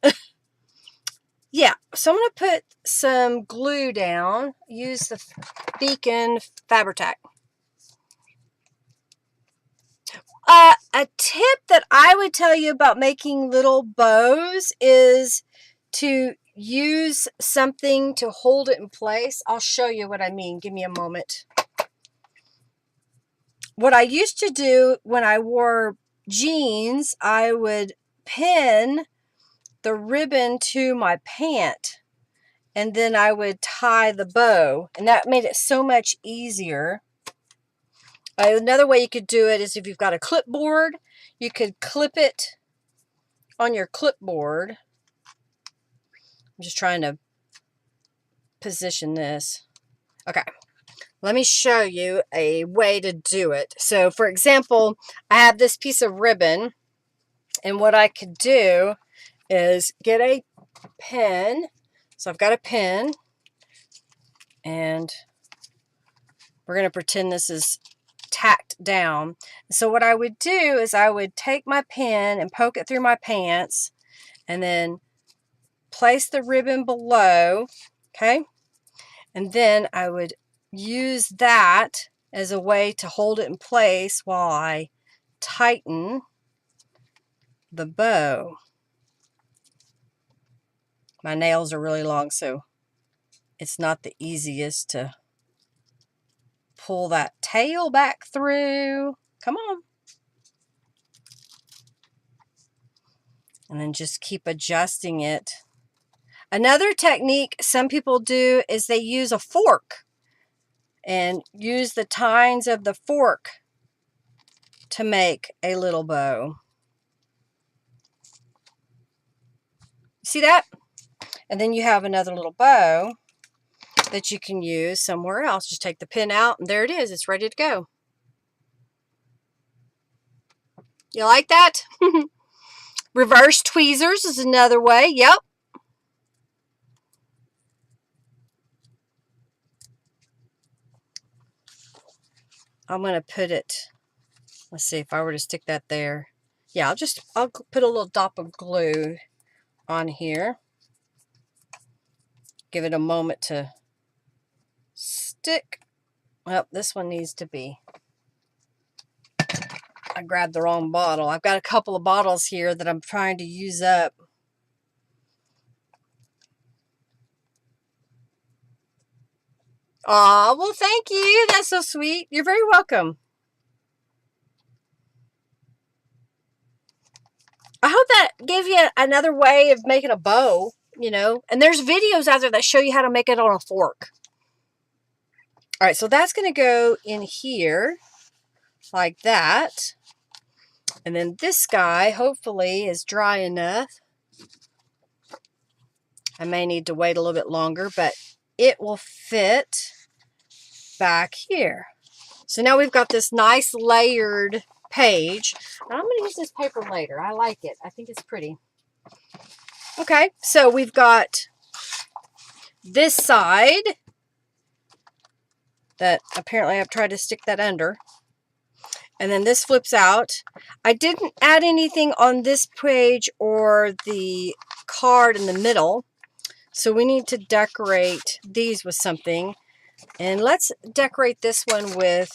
Yeah, so I'm going to put some glue down. Use the Beacon Fabri-Tac. A tip that I would tell you about making little bows is to use something to hold it in place. I'll show you what I mean. Give me a moment. What I used to do when I wore jeans, I would pin the ribbon to my pant, and then I would tie the bow, and that made it so much easier. Another way you could do it is if you've got a clipboard, you could clip it on your clipboard. I'm just trying to position this. Okay, let me show you a way to do it. So for example, I have this piece of ribbon, and what I could do is get a pen. So I've got a pen, and we're going to pretend this is tacked down. So what I would do is I would take my pen and poke it through my pants, and then place the ribbon below, okay? And then I would use that as a way to hold it in place while I tighten the bow. My nails are really long, so it's not the easiest to pull that tail back through. Come on. And then just keep adjusting it. Another technique some people do is they use a fork and use the tines of the fork to make a little bow. See that? And then you have another little bow that you can use somewhere else. Just take the pin out, and there it is. It's ready to go. You like that? Reverse tweezers is another way. Yep. I'm going to put it, let's see if I were to stick that there. Yeah, I'll put a little dot of glue on here. Give it a moment to stick. Well, this one needs to be. I grabbed the wrong bottle. I've got a couple of bottles here that I'm trying to use up. Aw, well, thank you. That's so sweet. You're very welcome. I hope that gave you another way of making a bow, and there's videos out there that show you how to make it on a fork. All right, so that's going to go in here like that. And then this guy, hopefully, is dry enough. I may need to wait a little bit longer, but it will fit back here. So now we've got this nice layered page. And I'm going to use this paper later. I like it. I think it's pretty. Okay, so we've got this side that apparently I've tried to stick that under. And then this flips out. I didn't add anything on this page or the card in the middle. So we need to decorate these with something. And let's decorate this one with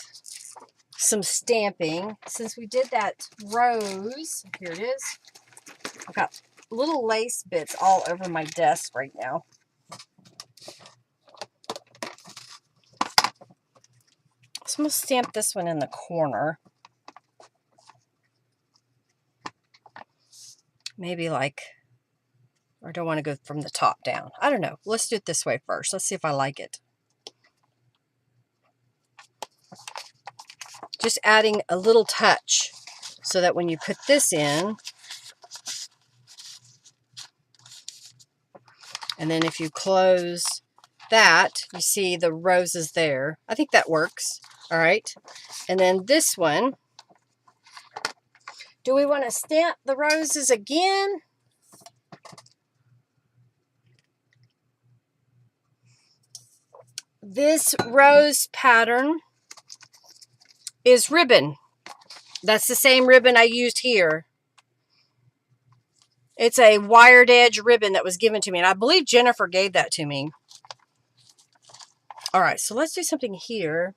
some stamping. Since we did that rose, here it is. I've got little lace bits all over my desk right now. So I'm going to stamp this one in the corner. Maybe like, or I don't want to go from the top down. I don't know. Let's do it this way first. Let's see if I like it. Just adding a little touch so that when you put this in, and then if you close that, you see the roses there. I think that works. All right. And then this one, do we want to stamp the roses again? This rose pattern is ribbon. That's the same ribbon I used here. It's a wired edge ribbon that was given to me, and I believe Jennifer gave that to me. All right, so let's do something here.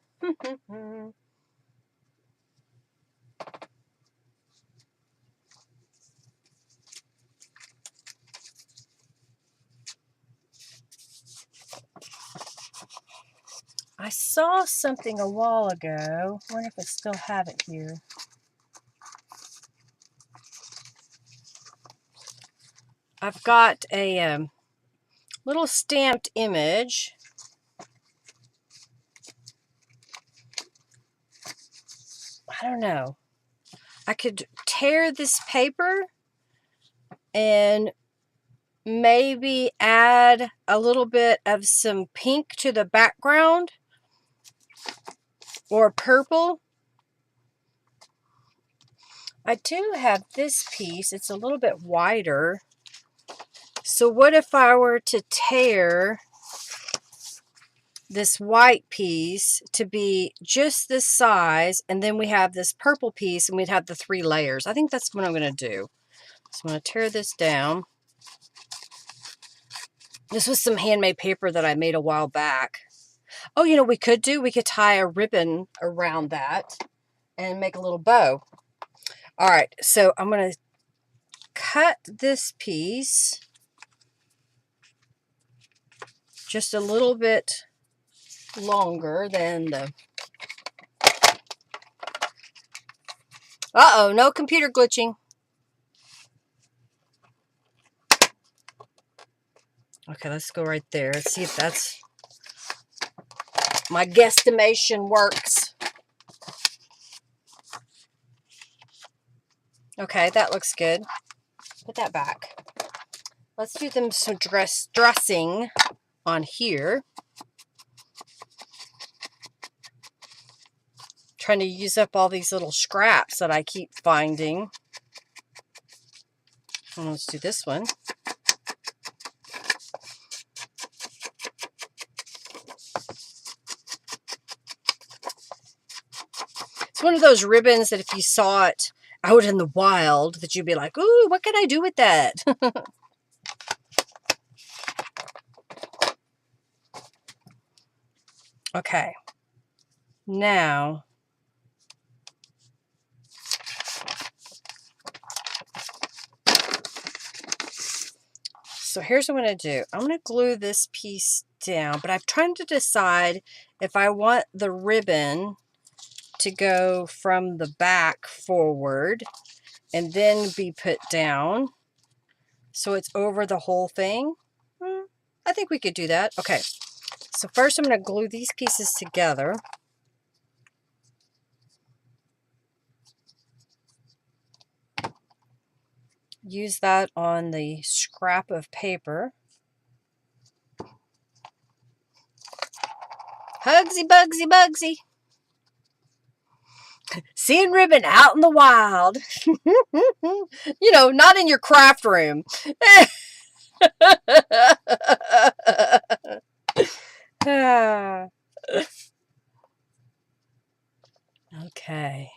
I saw something a while ago. I wonder if I still have it here. I've got a little stamped image. I don't know. I could tear this paper and maybe add a little bit of some pink to the background or purple. I do have this piece. It's a little bit wider. So what if I were to tear this white piece to be just this size, and then we have this purple piece and we'd have the 3 layers. I think that's what I'm going to do. So I'm going to tear this down. This was some handmade paper that I made a while back. Oh, you know, we could tie a ribbon around that and make a little bow. All right, so I'm going to cut this piece just a little bit longer than the... Uh-oh, no computer glitching. Okay, let's go right there. Let's see if that's... my guesstimation works. Okay, that looks good. Put that back. Let's do them some dressing on here. Trying to use up all these little scraps that I keep finding. And let's do this one. It's one of those ribbons that if you saw it out in the wild, that you'd be like, ooh, what can I do with that? Okay. Now, so here's what I'm going to do. I'm going to glue this piece down, but I'm trying to decide if I want the ribbon to go from the back forward and then be put down so it's over the whole thing. I think we could do that. Okay, so first I'm going to glue these pieces together. Use that on the scrap of paper. Hugsy, Bugsy, Bugsy. Seeing ribbon out in the wild. You know, not in your craft room. Okay.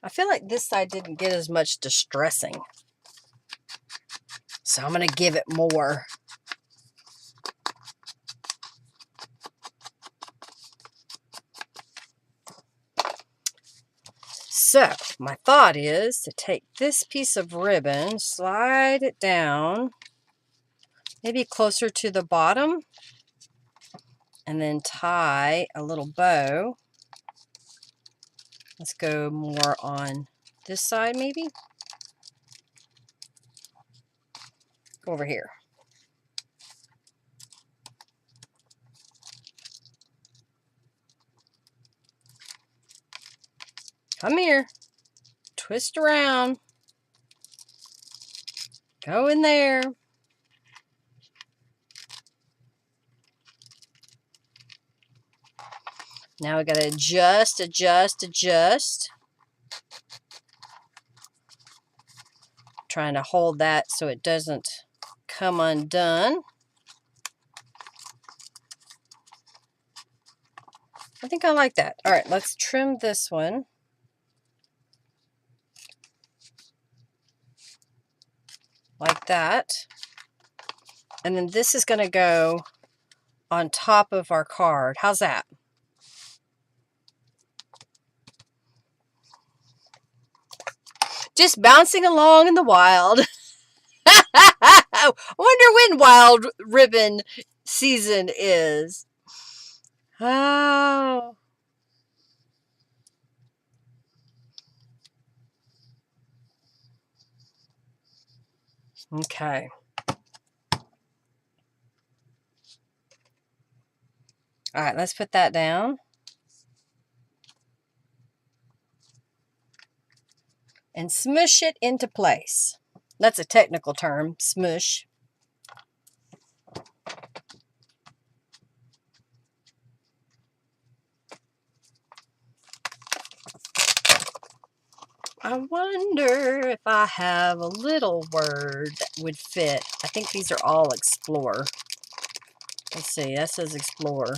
I feel like this side didn't get as much distressing. So I'm going to give it more. So my thought is to take this piece of ribbon, slide it down, maybe closer to the bottom, and then tie a little bow. Let's go more on this side maybe. Go over here. Come here. Twist around. Go in there. Now we got to adjust, adjust, adjust. Trying to hold that so it doesn't come undone. I think I like that. All right, let's trim this one. Like that. And then this is going to go on top of our card. How's that? Just bouncing along in the wild. I wonder when wild ribbon season is. Oh. Okay. All right, let's put that down. And smush it into place. That's a technical term, smush. I wonder if I have a little word that would fit. I think these are all explore. Let's see, that says explore.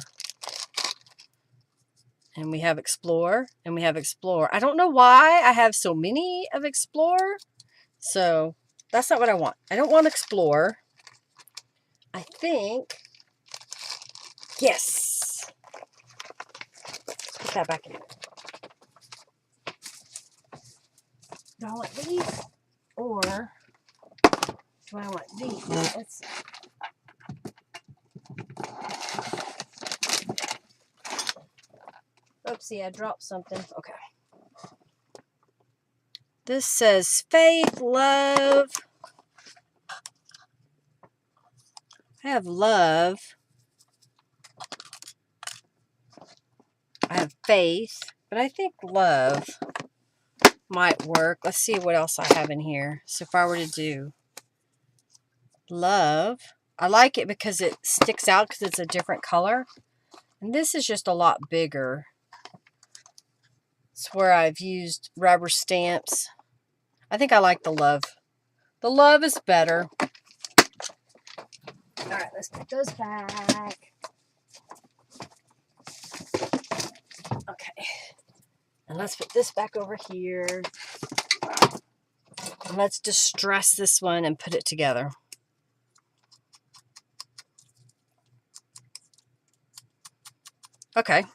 And we have explore, and we have explore. I don't know why I have so many of explore. So that's not what I want. I don't want explore. I think, yes. Put that back in. Do I want these or do I want these? Let's see. Oopsie, I dropped something. Okay. This says faith, love. I have love. I have faith, but I think love might work. Let's see what else I have in here. So if I were to do love, I like it because it sticks out because it's a different color. And this is just a lot bigger. It's where I've used rubber stamps. I think I like the love. The love is better. All right, let's put those back. Okay. And let's put this back over here. And let's distress this one and put it together. Okay.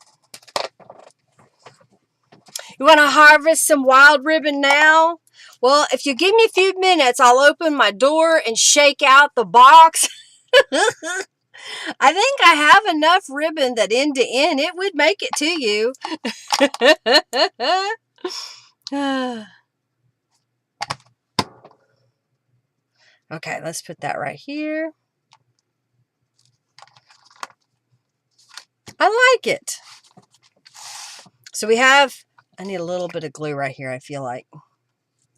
You want to harvest some wild ribbon now? Well, if you give me a few minutes, I'll open my door and shake out the box. I think I have enough ribbon that end to end, it would make it to you. Okay, let's put that right here. I like it. So we have, I need a little bit of glue right here, I feel like.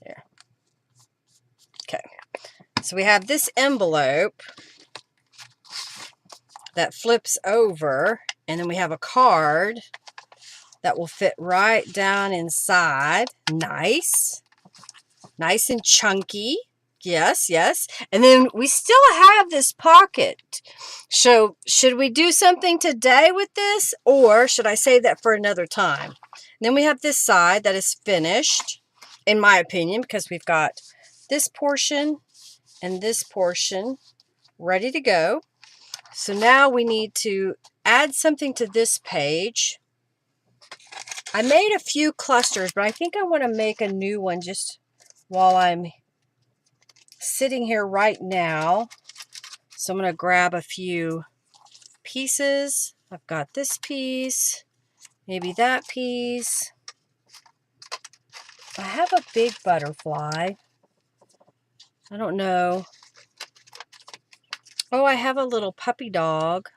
There. Okay. So we have this envelope. that flips over, and then we have a card that will fit right down inside. Nice. Nice and chunky. Yes, yes. And then we still have this pocket. So should we do something today with this, or should I save that for another time? And then we have this side that is finished, in my opinion, because we've got this portion and this portion ready to go. So now we need to add something to this page. I made a few clusters, but I think I want to make a new one just while I'm sitting here right now. So I'm going to grab a few pieces. I've got this piece, maybe that piece. I have a big butterfly. I don't know. Oh, I have a little puppy dog.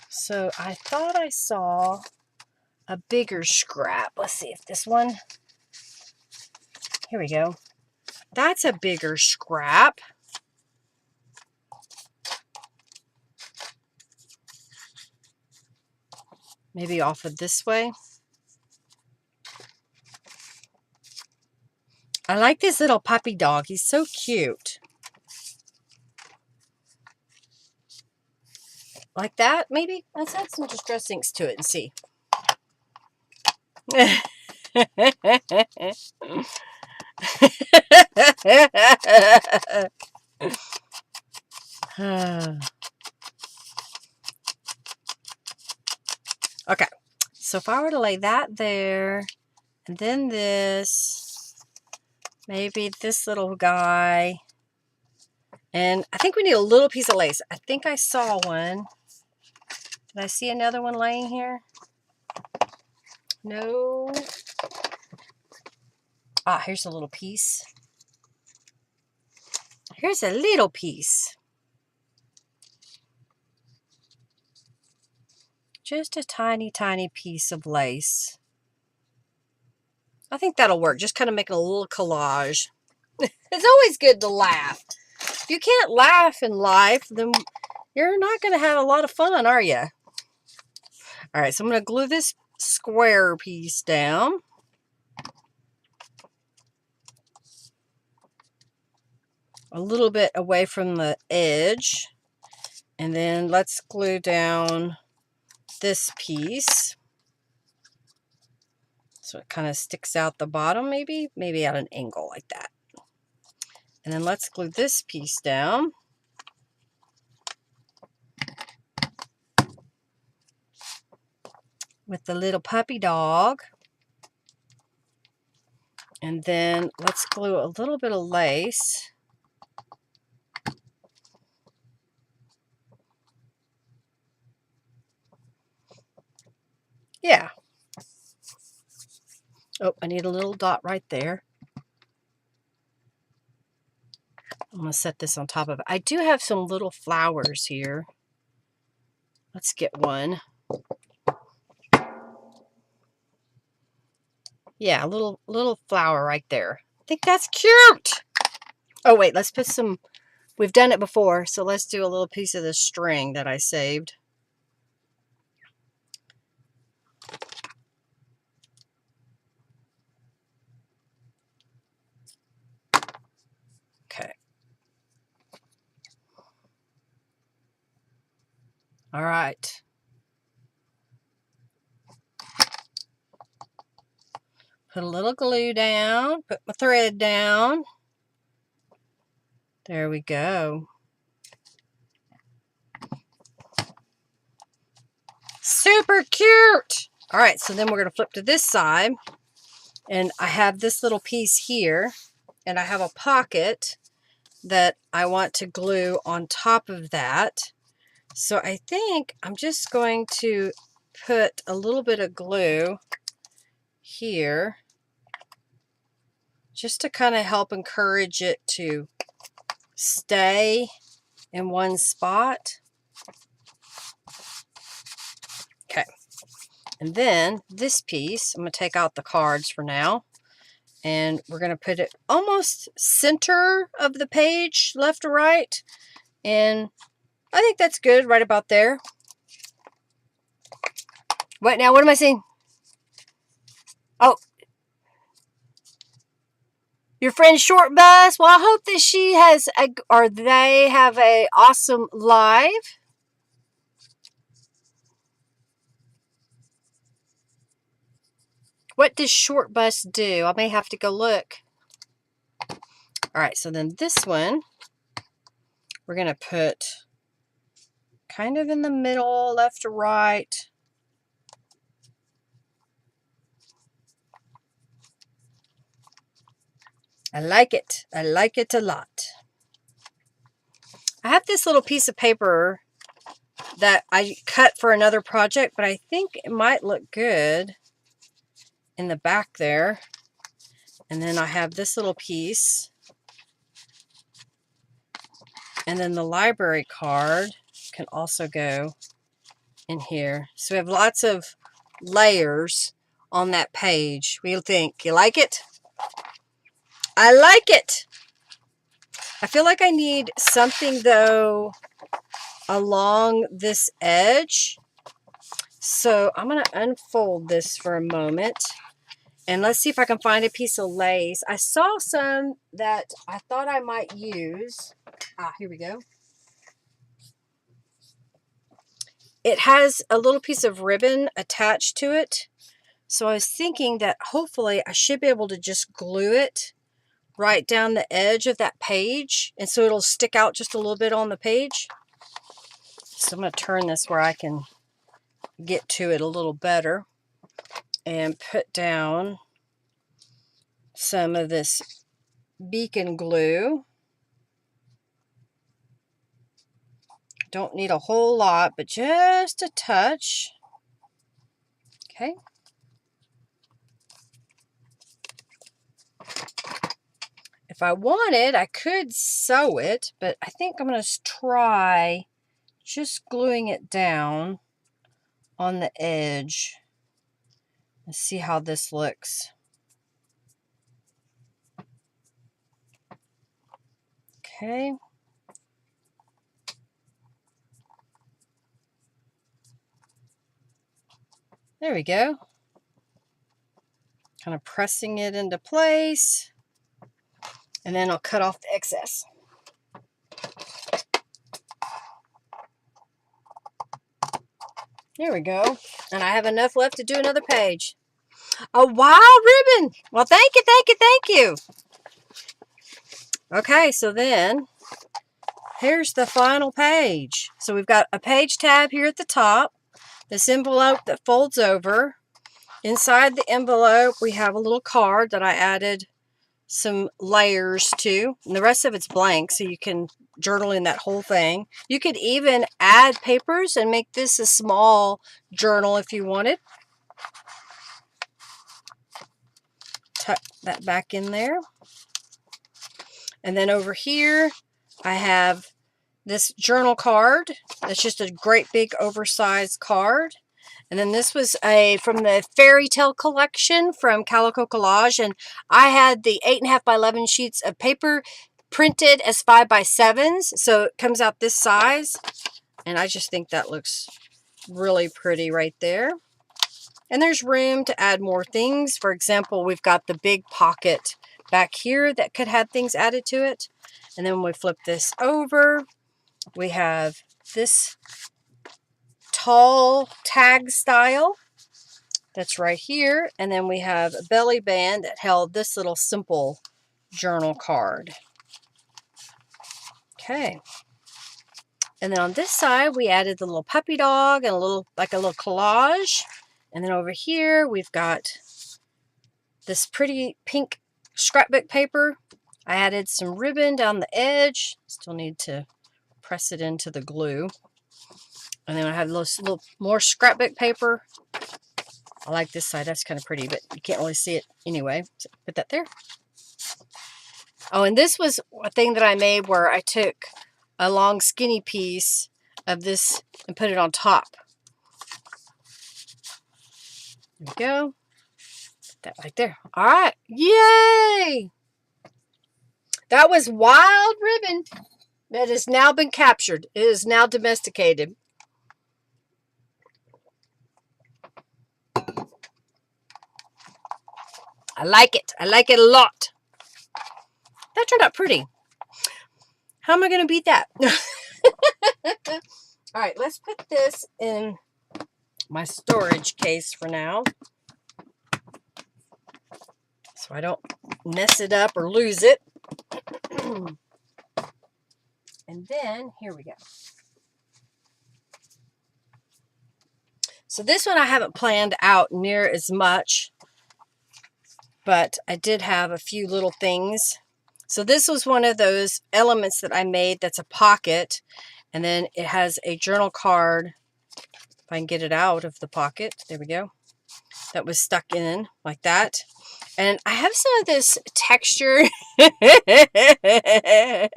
So I thought I saw a bigger scrap. Let's see if this one. Here we go. That's a bigger scrap. Maybe off of this way. I like this little puppy dog. He's so cute. Like that, maybe? Let's add some distress inks to it and see. Okay, so if I were to lay that there, and then this, maybe this little guy, and I think we need a little piece of lace. I think I saw one. Did I see another one laying here? No. Ah, here's a little piece. Here's a little piece. Just a tiny, tiny piece of lace. I think that'll work. Just kind of making a little collage. It's always good to laugh. If you can't laugh in life, then you're not going to have a lot of fun, are you? All right, so I'm going to glue this square piece down. A little bit away from the edge. And then let's glue down this piece. So it kind of sticks out the bottom, maybe at an angle like that. And then let's glue this piece down. With the little puppy dog. And then let's glue a little bit of lace. Yeah. Oh, I need a little dot right there. I'm going to set this on top of it. I do have some little flowers here. Let's get one. Yeah, a little flower right there. I think that's cute. Oh, wait, let's put some... We've done it before, so let's do a little piece of the string that I saved. Okay. All right. Put a little glue down. Put my thread down. There we go. Super cute. All right, so then we're going to flip to this side. And I have this little piece here. And I have a pocket that I want to glue on top of that. So I think I'm just going to put a little bit of glue here just to kind of help encourage it to stay in one spot. Okay. And then this piece, I'm going to take out the cards for now. And we're going to put it almost center of the page, left to right. And I think that's good right about there. What now? What am I seeing? Oh, your friend Short Bus. Well, I hope that she has or they have a awesome live. What does Short Bus do? I may have to go look. All right, so then this one, we're going to put kind of in the middle, left to right. I like it. I like it a lot. I have this little piece of paper that I cut for another project, but I think it might look good in the back there. And then I have this little piece. And then the library card can also go in here. So we have lots of layers on that page. What do you think? You like it? I like it. I feel like I need something, though, along this edge. So I'm going to unfold this for a moment. And let's see if I can find a piece of lace. I saw some that I thought I might use. Here we go. It has a little piece of ribbon attached to it. So I was thinking that hopefully I should be able to just glue it right down the edge of that page. And so it'll stick out just a little bit on the page. So I'm going to turn this where I can get to it a little better. And put down some of this beacon glue. Don't need a whole lot, but just a touch. Okay. If I wanted, I could sew it, but I think I'm going to try just gluing it down on the edge. Let's see how this looks. Okay. There we go. Kind of pressing it into place. And then I'll cut off the excess. There we go. And I have enough left to do another page. A wild ribbon. Well, thank you, thank you, thank you. Okay, so then here's the final page. So we've got a page tab here at the top. This envelope that folds over. Inside the envelope, we have a little card that I added some layers to. And the rest of it's blank, so you can journal in that whole thing. You could even add papers and make this a small journal if you wanted. Tuck that back in there. And then over here, I have this journal card. That's just a great big oversized card. And then this was from the fairy tale collection from Calico Collage. And I had the 8.5 by 11 sheets of paper printed as 5 by 7s. So it comes out this size. And I just think that looks really pretty right there. And there's room to add more things. For example, we've got the big pocket back here that could have things added to it. And then when we flip this over, we have this tall tag style that's right here. And then we have a belly band that held this little simple journal card. Okay. And then on this side, we added the little puppy dog and a little collage. And then over here, we've got this pretty pink scrapbook paper. I added some ribbon down the edge. Still need to press it into the glue. And then I have this little more scrapbook paper. I like this side. That's kind of pretty, but you can't really see it anyway. So put that there. Oh, and this was a thing that I made where I took a long skinny piece of this and put it on top. There we go. Put that right there. All right. Yay! That was wild ribbon. It has now been captured. It is now domesticated. I like it. I like it a lot. That turned out pretty. How am I going to beat that? All right, let's put this in my storage case for now, so I don't mess it up or lose it. And then, here we go. So this one I haven't planned out near as much, but I did have a few little things. So this was one of those elements that I made that's a pocket, and then it has a journal card, if I can get it out of the pocket, there we go, that was stuck in like that. And I have some of this texture. I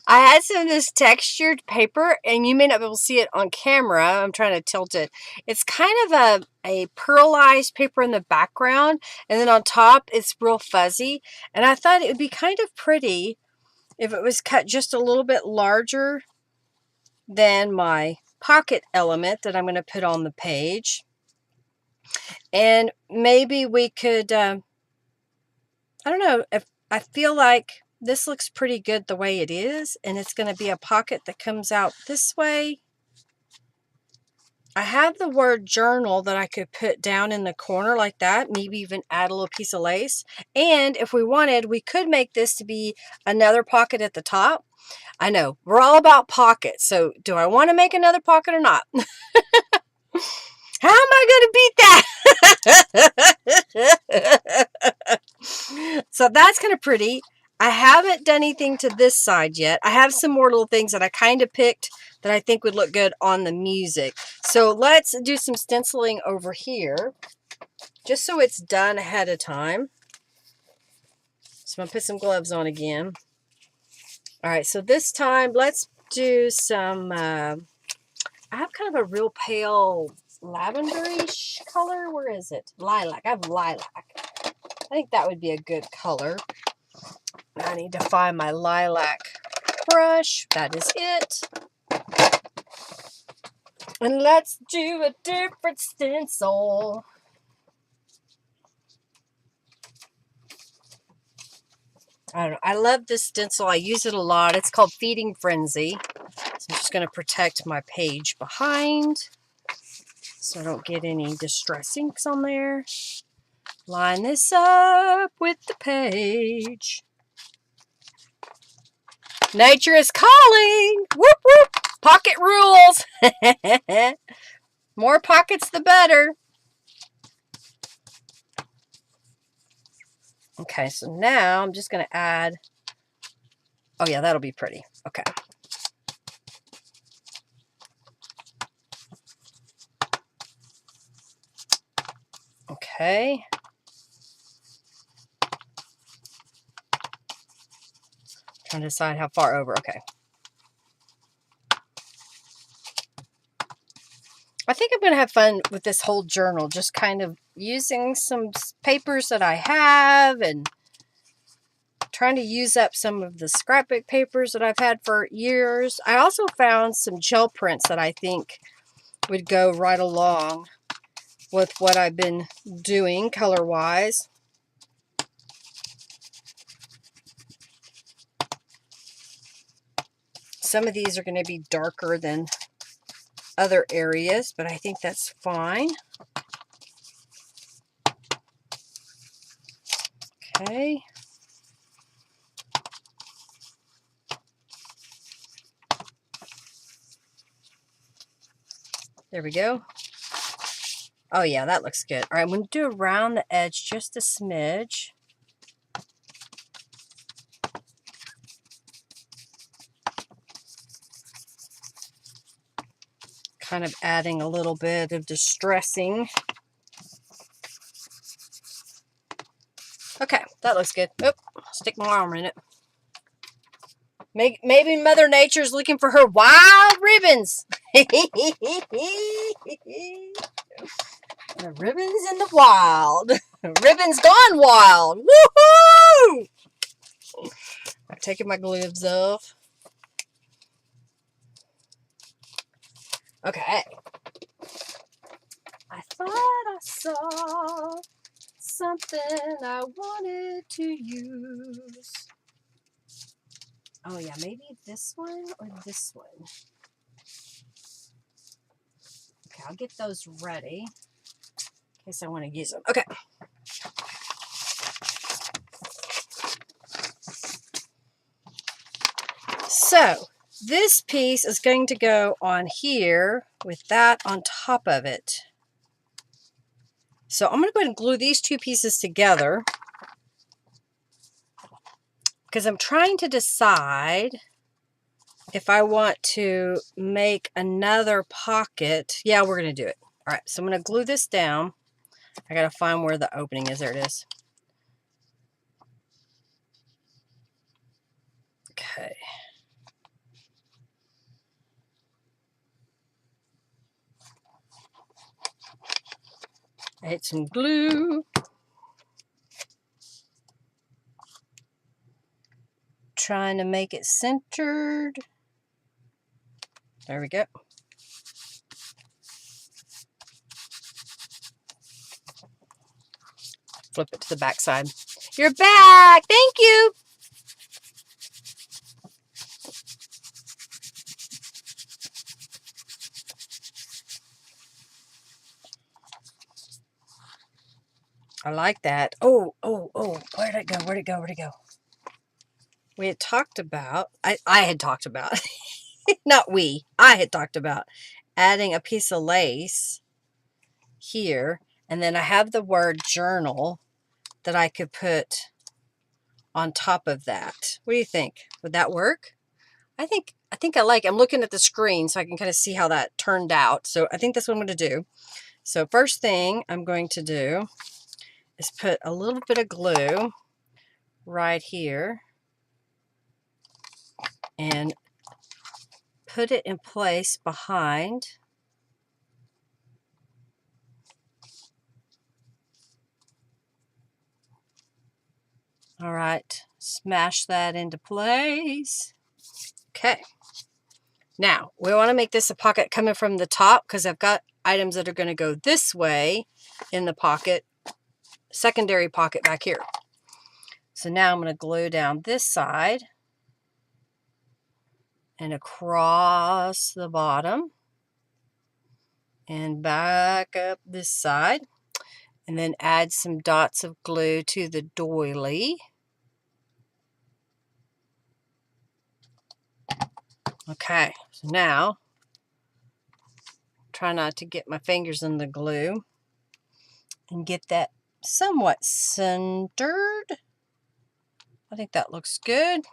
had some of this textured paper, and you may not be able to see it on camera. I'm trying to tilt it. It's kind of a pearlized paper in the background, and then on top it's real fuzzy. And I thought it would be kind of pretty if it was cut just a little bit larger than my pocket element that I'm going to put on the page. And maybe we could, I don't know, if I feel like this looks pretty good the way it is, and it's going to be a pocket that comes out this way. I have the word journal that I could put down in the corner like that, maybe even add a little piece of lace. And if we wanted, we could make this to be another pocket at the top. I know, we're all about pockets, so do I want to make another pocket or not? How am I going to beat that? So that's kind of pretty. I haven't done anything to this side yet. I have some more little things that I kind of picked that I think would look good on the music. So let's do some stenciling over here, just so it's done ahead of time. So I'm going to put some gloves on again. All right, so this time let's do some, I have kind of a real pale lavenderish color. Where is it? Lilac. I have lilac. I think that would be a good color. I need to find my lilac brush. That is it. And let's do a different stencil. I don't know. I love this stencil. I use it a lot. It's called Feeding Frenzy. So I'm just going to protect my page behind so I don't get any distress inks on there. Line this up with the page. Nature is calling. Whoop, whoop. Pocket rules. More pockets, the better. Okay, so now I'm just going to add. Oh, yeah, that'll be pretty. Okay. Okay. Trying to decide how far over. Okay. I think I'm going to have fun with this whole journal, just kind of using some papers that I have and trying to use up some of the scrapbook papers that I've had for years. I also found some gel prints that I think would go right along with what I've been doing color-wise. Some of these are going to be darker than other areas, but I think that's fine. Okay. There we go. Oh yeah, that looks good. All right, I'm going to do around the edge just a smidge. Kind of adding a little bit of distressing. Okay, that looks good. Oop, stick my arm in it. Maybe Mother Nature's looking for her wild ribbons. The ribbons in the wild. Ribbons gone wild. Woohoo! I'm taking my gloves off. Okay. I thought I saw something I wanted to use. Oh yeah, maybe this one or this one. Okay, I'll get those ready in case I want to use them. Okay. So this piece is going to go on here with that on top of it. So I'm going to go ahead and glue these two pieces together because I'm trying to decide if I want to make another pocket. Yeah, we're going to do it. All right, so I'm going to glue this down. I got to find where the opening is. There it is. Okay. I hit some glue. Trying to make it centered. There we go. Flip it to the back side. You're back! Thank you! I like that. Oh, where'd it go? Where'd it go? Where'd it go? We had talked about, I had talked about, not we, I had talked about adding a piece of lace here. And then I have the word journal that I could put on top of that. What do you think? Would that work? I think I like it. I'm looking at the screen so I can kind of see how that turned out. So I think that's what I'm going to do. So first thing I'm going to do is put a little bit of glue right here and put it in place behind. All right, smash that into place. Okay. Now, we want to make this a pocket coming from the top because I've got items that are going to go this way in the pocket, secondary pocket back here. So now I'm going to glue down this side and across the bottom and back up this side, and then add some dots of glue to the doily. Okay, so now try not to get my fingers in the glue and get that somewhat centered. I think that looks good.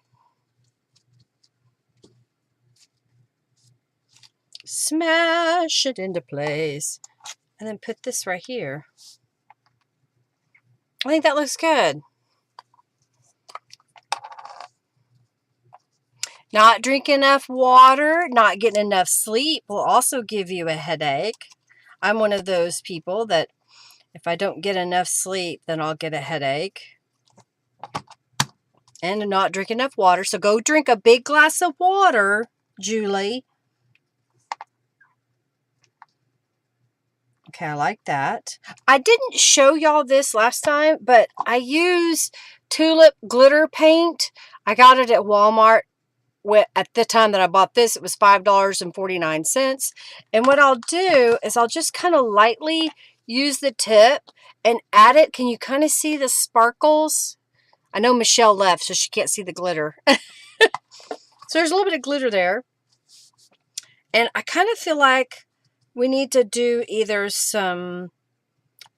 Smash it into place and then put this right here. I think that looks good. Not drinking enough water, not getting enough sleep will also give you a headache. I'm one of those people that if I don't get enough sleep, then I'll get a headache. And not drink enough water. So go drink a big glass of water, Julie. Okay, I like that. I didn't show y'all this last time, but I use tulip glitter paint. I got it at Walmart. At the time that I bought this, it was $5.49. And what I'll do is I'll just kind of lightly use the tip and add it. Can you kind of see the sparkles? I know Michelle left, so she can't see the glitter. So there's a little bit of glitter there. And I kind of feel like we need to do either some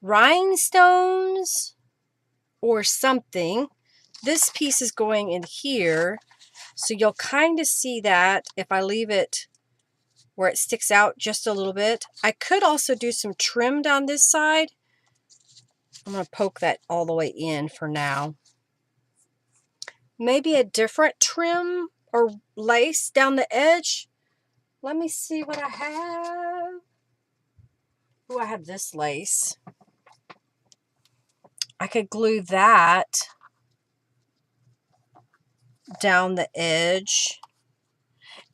rhinestones or something. This piece is going in here, so you'll kind of see that if I leave it where it sticks out just a little bit. I could also do some trim down this side. I'm going to poke that all the way in for now. Maybe a different trim or lace down the edge. Let me see what I have. Oh, I have this lace. I could glue that down the edge.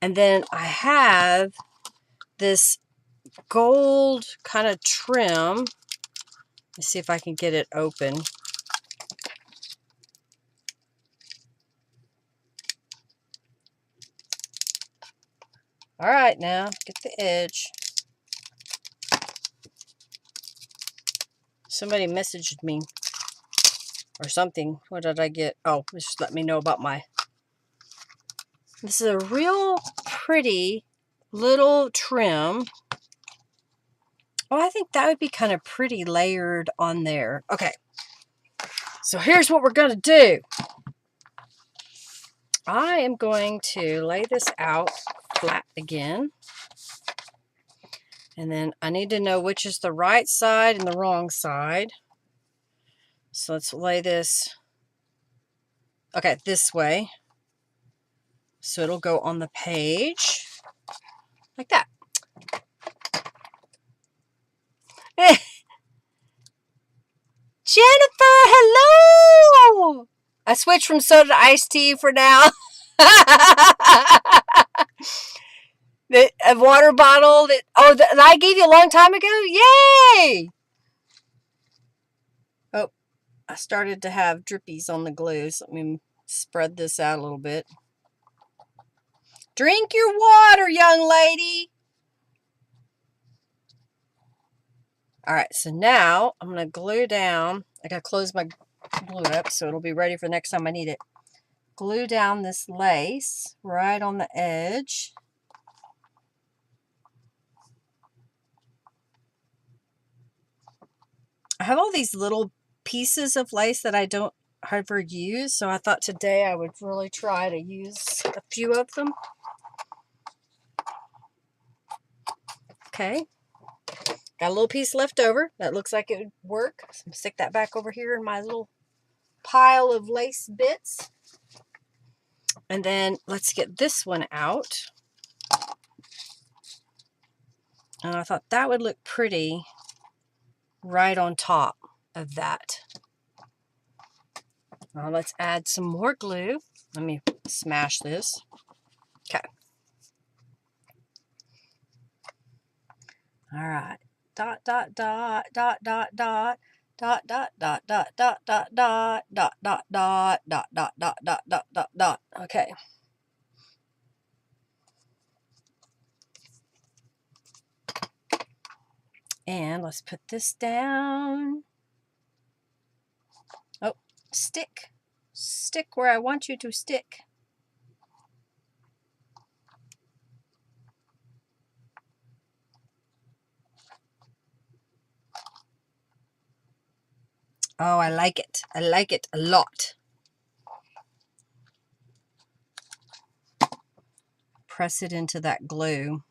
And then I have this gold kind of trim. Let's see if I can get it open. All right, now get the edge. Somebody messaged me or something. What did I get? Oh, just let me know about my... This is a real pretty little trim. Oh, I think that would be kind of pretty layered on there. Okay, so here's what we're going to do. I am going to lay this out flat again. And then I need to know which is the right side and the wrong side. So let's lay this, okay, this way. So it'll go on the page like that. Jennifer, hello! I switched from soda to iced tea for now. A water bottle that I gave you a long time ago? Yay! Oh, I started to have drippies on the glue, so let me spread this out a little bit. Drink your water, young lady. All right, so now I'm going to glue down. I got to close my glue up so it'll be ready for the next time I need it. Glue down this lace right on the edge. I have all these little pieces of lace that I don't hardly use, so I thought today I would really try to use a few of them. Okay. Got a little piece left over. That looks like it would work. So I'm going to stick that back over here in my little pile of lace bits. And then let's get this one out. And I thought that would look pretty right on top of that. Now let's add some more glue. Let me smash this. Okay. All right. Dot, dot, dot, dot, dot, dot. Dot, dot, dot, dot, dot, dot, dot, dot, dot, dot, dot, dot, dot, dot, dot, dot, dot. Okay. And let's put this down. Oh, stick. Stick where I want you to stick. Oh, I like it. I like it a lot. Press it into that glue.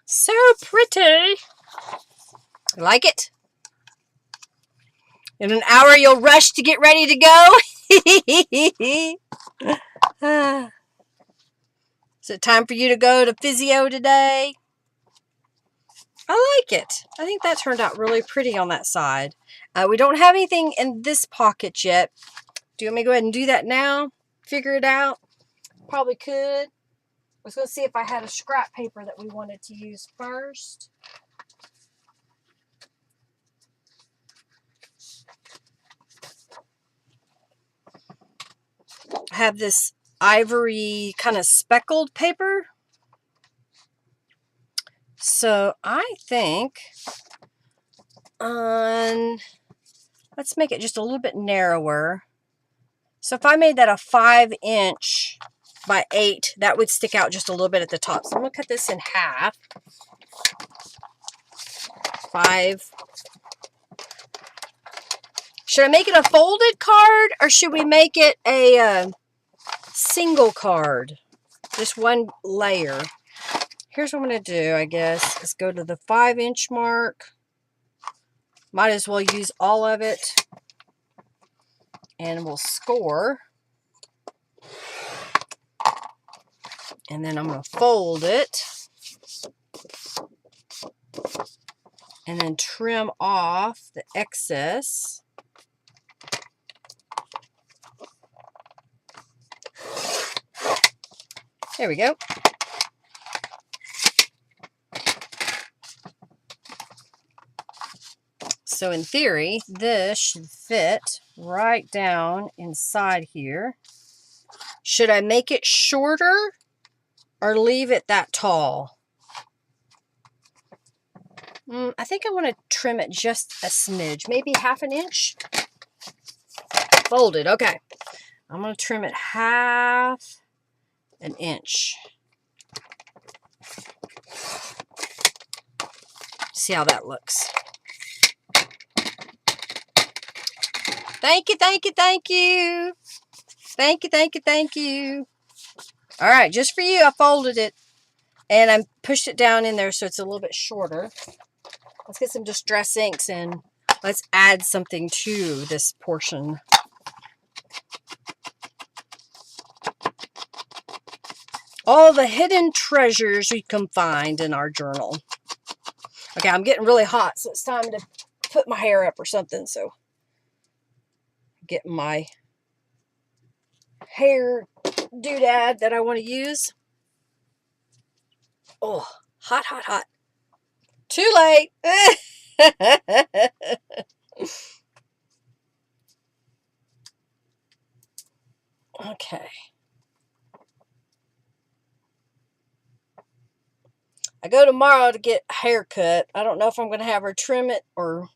So pretty. I like it. In an hour, you'll rush to get ready to go. Is it time for you to go to physio today? I like it. I think that turned out really pretty on that side. We don't have anything in this pocket yet. Do you want me to go ahead and do that now? Figure it out? Probably could. I was going to see if I had a scrap paper that we wanted to use first. I have this ivory kind of speckled paper. So I think let's make it just a little bit narrower. So if I made that a 5" by 8, that would stick out just a little bit at the top. So I'm going to cut this in half. 5. Should I make it a folded card or should we make it a single card? Just one layer. Here's what I'm going to do, I guess. Let's go to the 5" mark. Might as well use all of it. And we'll score. And then I'm going to fold it. And then trim off the excess. There we go. So in theory, this should fit right down inside here. Should I make it shorter or leave it that tall? I think I want to trim it just a smidge, maybe half an inch. Folded, okay. I'm going to trim it half an inch. See how that looks. Thank you, thank you, thank you. Thank you, thank you, thank you. All right, just for you, I folded it. And I pushed it down in there so it's a little bit shorter. Let's get some Distress inks and let's add something to this portion. All the hidden treasures we can find in our journal. Okay, I'm getting really hot, so it's time to put my hair up or something. So get my hair doodad that I want to use. Oh, hot, hot, hot. Too late. Okay. I go tomorrow to get a haircut. I don't know if I'm going to have her trim it or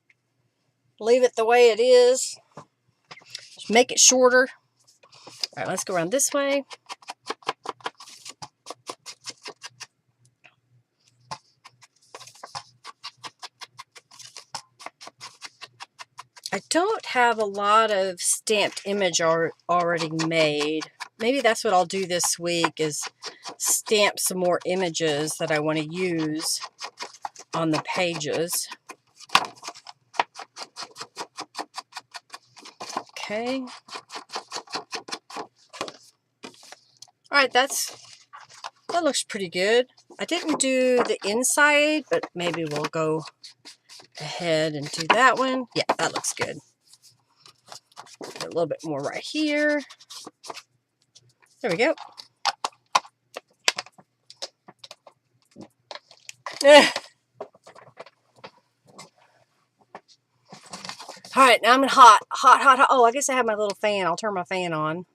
leave it the way it is. Just make it shorter. All right, let's go around this way. I don't have a lot of stamped image already made. Maybe that's what I'll do this week is stamp some more images that I want to use on the pages. Okay. All right, that looks pretty good. I didn't do the inside, but maybe we'll go ahead and do that one. Yeah, that looks good. A little bit more right here. There we go. All right, now I'm in hot. Oh, I guess I have my little fan. I'll turn my fan on.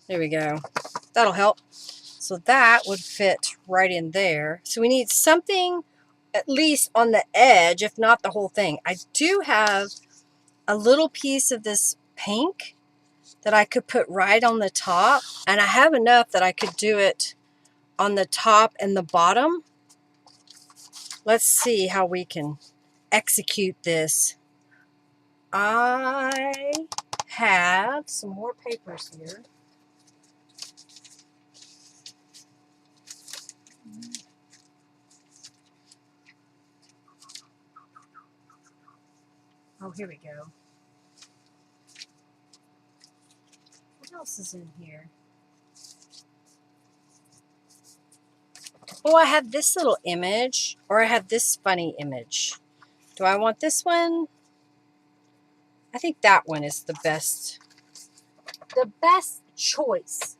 There we go. That'll help. So that would fit right in there. So we need something at least on the edge, if not the whole thing. I do have a little piece of this pink that I could put right on the top. And I have enough that I could do it on the top and the bottom. Let's see how we can execute this. I have some more papers here. Oh, here we go. What else is in here? Oh, I have this little image, or I have this funny image. Do I want this one? I think that one is the best choice.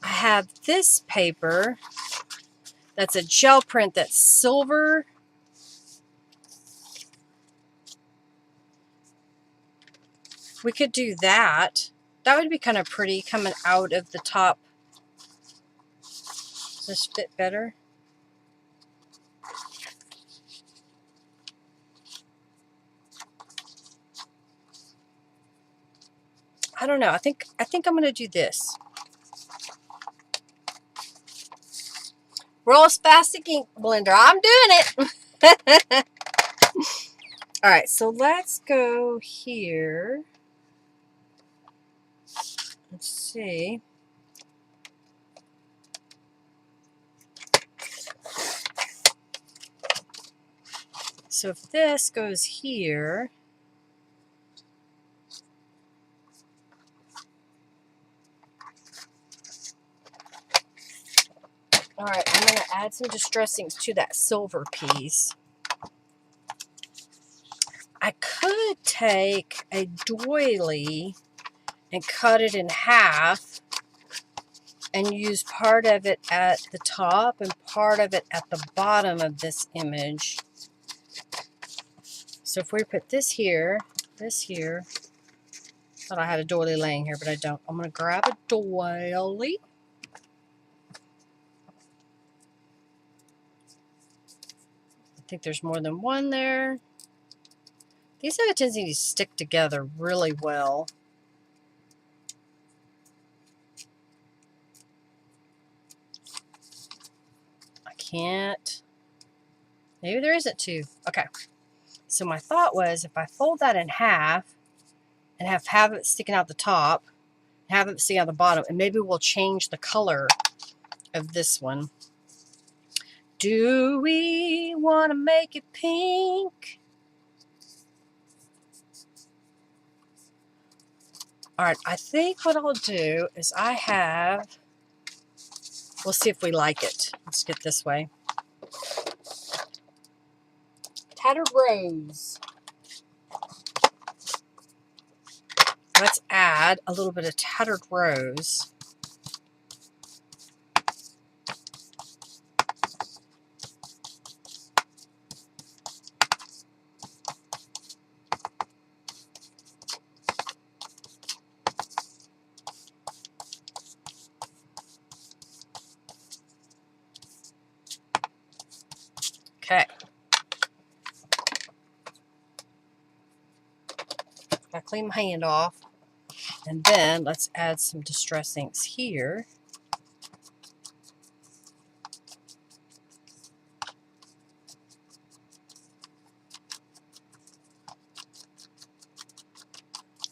I have this paper that's a gel print that's silver. We could do that. That would be kind of pretty coming out of the top. Does this fit better? I don't know. I think I'm going to do this. Roll spastic ink blender. I'm doing it. All right, so let's go here. Let's see. So if this goes here, all right, I'm going to add some Distress inks to that silver piece. I could take a doily and cut it in half and use part of it at the top and part of it at the bottom of this image. So if we put this here, thought I had a doily laying here, but I don't. I'm going to grab a doily. I think there's more than one there. These have a tendency to stick together really well. I can't. Maybe there isn't two. Okay. So my thought was if I fold that in half and have it sticking out the top, have it sticking out the bottom, and maybe we'll change the color of this one. Do we want to make it pink? All right, I think what I'll do is we'll see if we like it. Let's get this way. Tattered Rose. Let's add a little bit of Tattered Rose. Okay. I clean my hand off. And then let's add some distress inks here.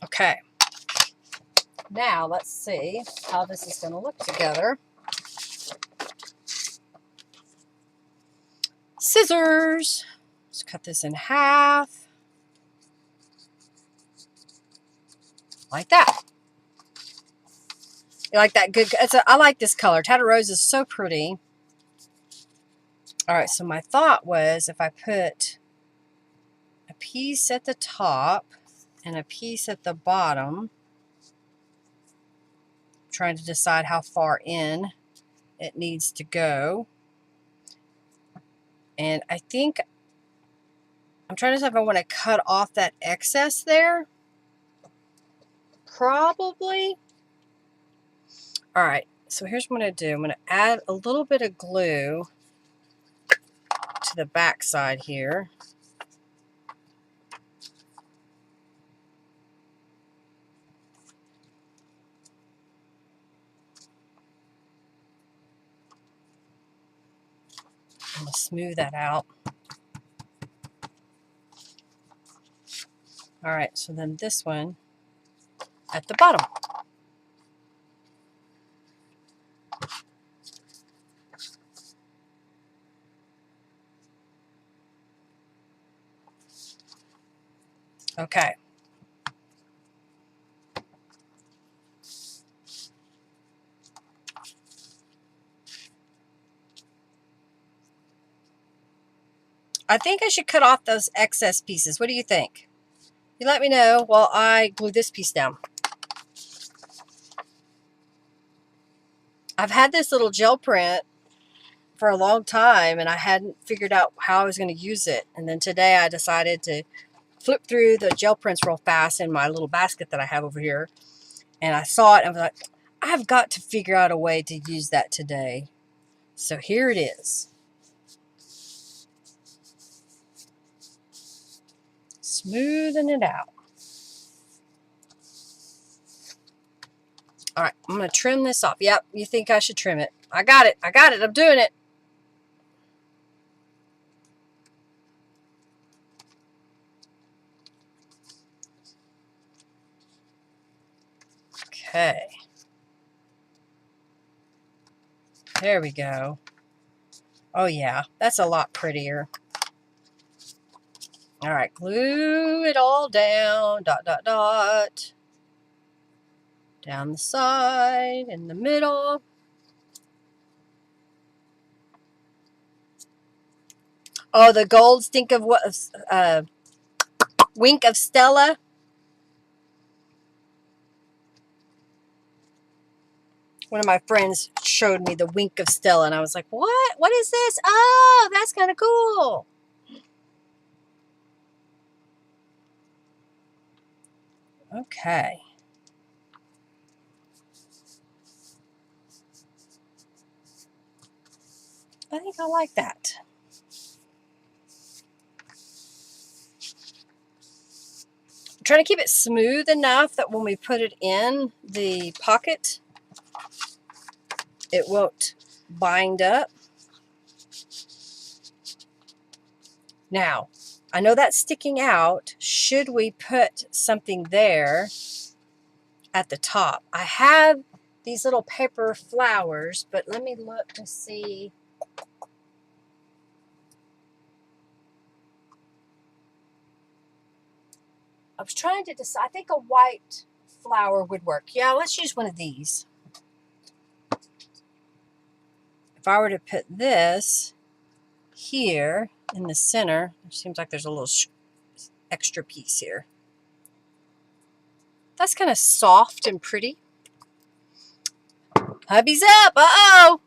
Okay. Now let's see how this is going to look together. Scissors. Let's cut this in half. Like that. You like that? Good. I like this color. Tattered Rose is so pretty. All right, so my thought was if I put a piece at the top and a piece at the bottom, I'm trying to decide how far in it needs to go. And I think I'm trying to decide if I want to cut off that excess there. Probably. All right, so here's what I'm going to do. I'm going to add a little bit of glue to the back side here. I'm going to smooth that out. All right, so then this one at the bottom. Okay. I think I should cut off those excess pieces. What do you think? You let me know while I glue this piece down. I've had this little gel print for a long time and I hadn't figured out how I was going to use it. And then today I decided to flip through the gel prints real fast in my little basket that I have over here. And I saw it and I was like, I've got to figure out a way to use that today. So here it is. Smoothing it out. All right, I'm going to trim this off. Yep, you think I should trim it. I got it. I'm doing it. Okay. There we go. Oh yeah, that's a lot prettier. All right, glue it all down, dot, dot, dot. Down the side, in the middle. Oh, the gold stink of what? Wink of Stella. One of my friends showed me the Wink of Stella, and I was like, what? What is this? Oh, that's kind of cool. Okay. I think I like that. I'm trying to keep it smooth enough that when we put it in the pocket, it won't bind up. Now, I know that's sticking out. Should we put something there at the top? I have these little paper flowers, but let me look to see. I was trying to decide. I think a white flower would work. Yeah, let's use one of these. If I were to put this here in the center, it seems like there's a little extra piece here. That's kind of soft and pretty. Hubby's up. Uh-oh.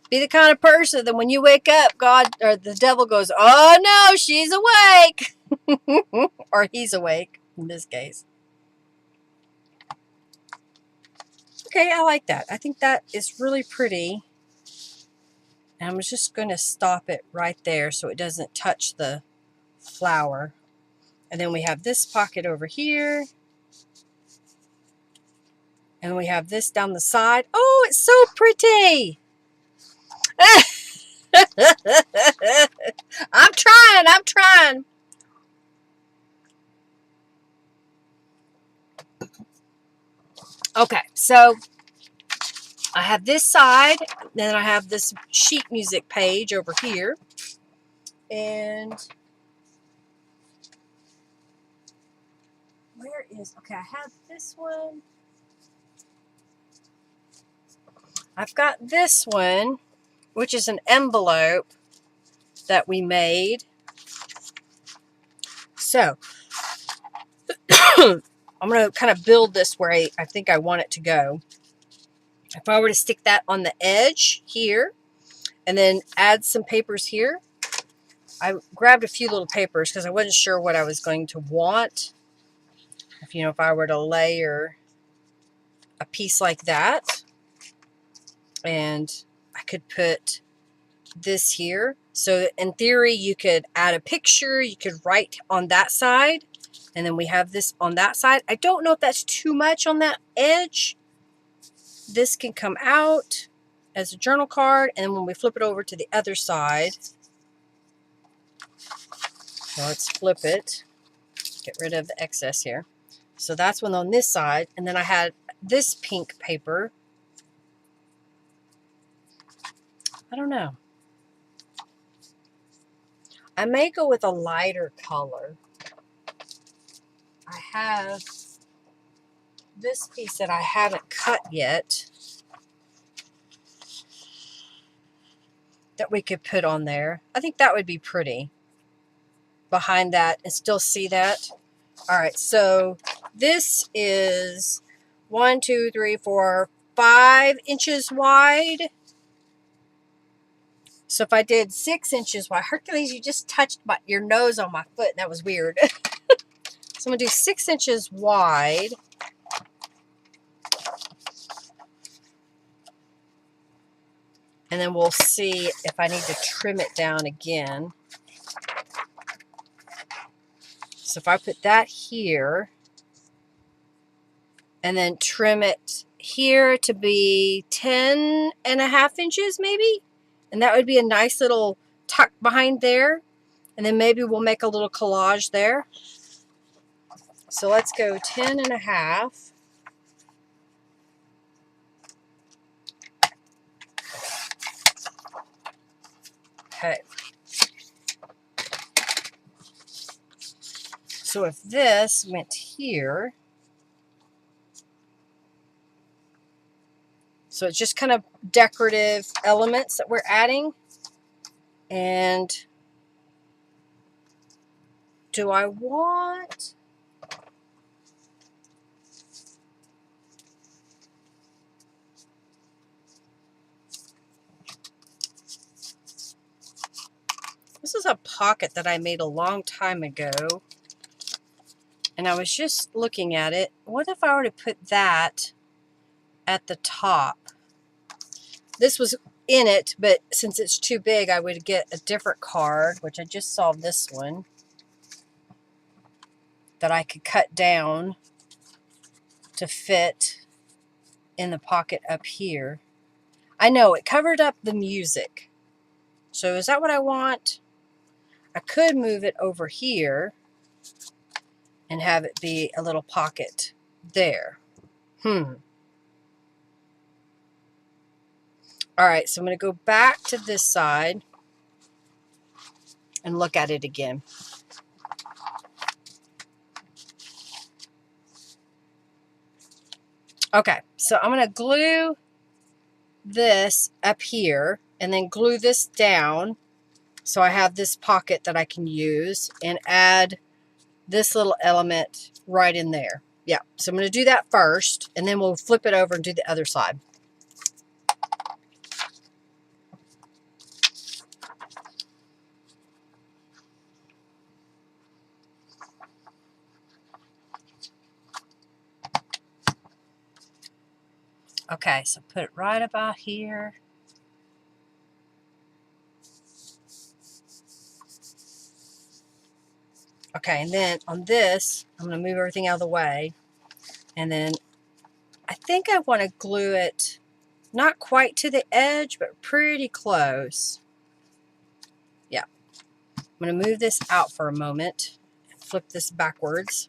Be the kind of person that when you wake up, God or the devil goes, oh no, she's awake. Or he's awake in this case. Okay, I like that. I think that is really pretty. And I'm just going to stop it right there so it doesn't touch the flower. And then we have this pocket over here. And we have this down the side. Oh, it's so pretty. I'm trying. Okay, so I have this side, then I have this sheet music page over here. And where is, okay, I have this one. I've got this one, which is an envelope that we made. So, I'm going to kind of build this where I think I want it to go. If I were to stick that on the edge here, and then add some papers here, I grabbed a few little papers because I wasn't sure what I was going to want. If I were to layer a piece like that, and I could put this here. So in theory, you could add a picture, you could write on that side, and then we have this on that side. I don't know if that's too much on that edge. This can come out as a journal card, and then when we flip it over to the other side, so let's flip it, get rid of the excess here. So that's one on this side, and then I had this pink paper. I don't know. I may go with a lighter color. I have this piece that I haven't cut yet that we could put on there. I think that would be pretty behind that and still see that. All right, so this is 1, 2, 3, 4, 5 inches wide. So if I did 6 inches wide, Hercules, you just touched your nose on my foot. That was weird. So I'm going to do 6 inches wide. And then we'll see if I need to trim it down again. So if I put that here, and then trim it here to be 10.5 inches maybe. And that would be a nice little tuck behind there. And then maybe we'll make a little collage there. So let's go 10.5. Okay. So if this went here, so it's just kind of decorative elements that we're adding. And do I want... This is a pocket that I made a long time ago. And I was just looking at it. What if I were to put that at the top? This was in it, but since it's too big, I would get a different card, which I just saw this one, that I could cut down to fit in the pocket up here. I know it covered up the music. So is that what I want? I could move it over here and have it be a little pocket there. All right, so I'm going to go back to this side and look at it again. Okay, so I'm going to glue this up here and then glue this down so I have this pocket that I can use and add this little element right in there. Yeah, so I'm going to do that first and then we'll flip it over and do the other side. Okay, so put it right about here. Okay, and then on this, I'm going to move everything out of the way. And then I think I want to glue it not quite to the edge, but pretty close. Yeah. I'm going to move this out for a moment. Flip this backwards.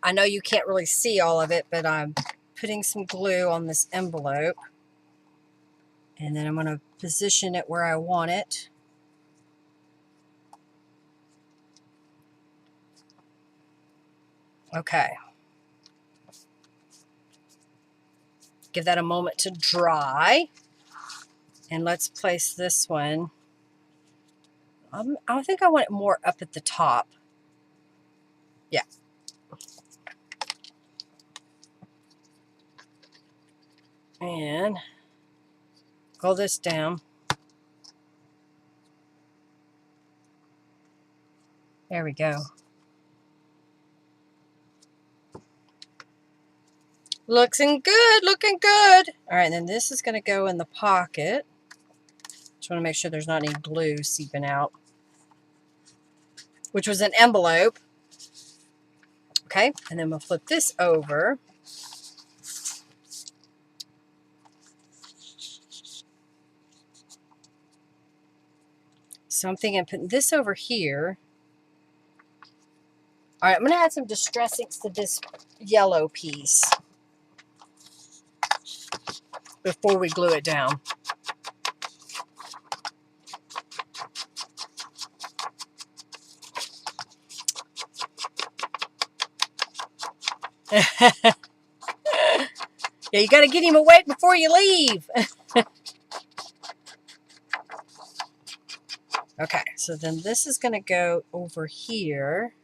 I know you can't really see all of it, but I'm putting some glue on this envelope. And then I'm going to position it where I want it. Okay. Give that a moment to dry. And let's place this one. I think I want it more up at the top. Yeah. And go this down. There we go. Looking good, looking good. All right, and then this is going to go in the pocket. Just want to make sure there's not any glue seeping out, which was an envelope. Okay, and then we'll flip this over. So I'm thinking of putting this over here. All right, I'm going to add some distress inks to this yellow piece before we glue it down. Yeah, you got to get him awake before you leave. Okay, so then this is going to go over here.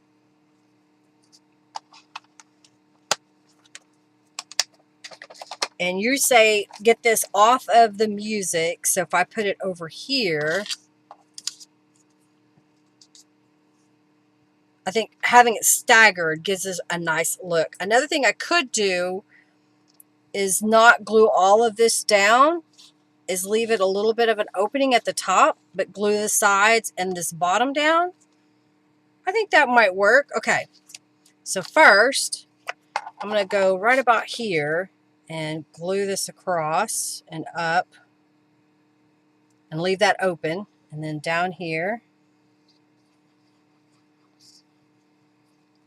And you say, get this off of the music. So if I put it over here, I think having it staggered gives us a nice look. Another thing I could do is not glue all of this down, is leave it a little bit of an opening at the top, but glue the sides and this bottom down. I think that might work. Okay, so first, I'm going to go right about here and glue this across and up and leave that open. And then down here.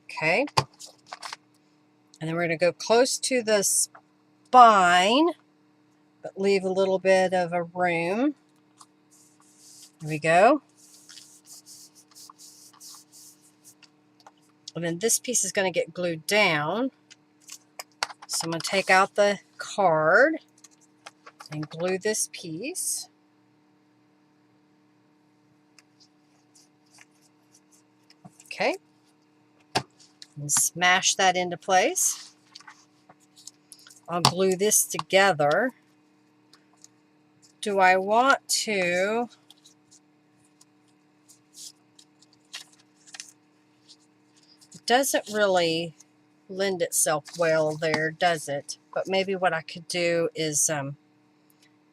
Okay. And then we're going to go close to the spine, but leave a little bit of a room. There we go. And then this piece is going to get glued down. So I'm going to take out the card and glue this piece. Okay. And smash that into place. I'll glue this together. Do I want to... It doesn't really lend itself well there, does it? But maybe what I could do is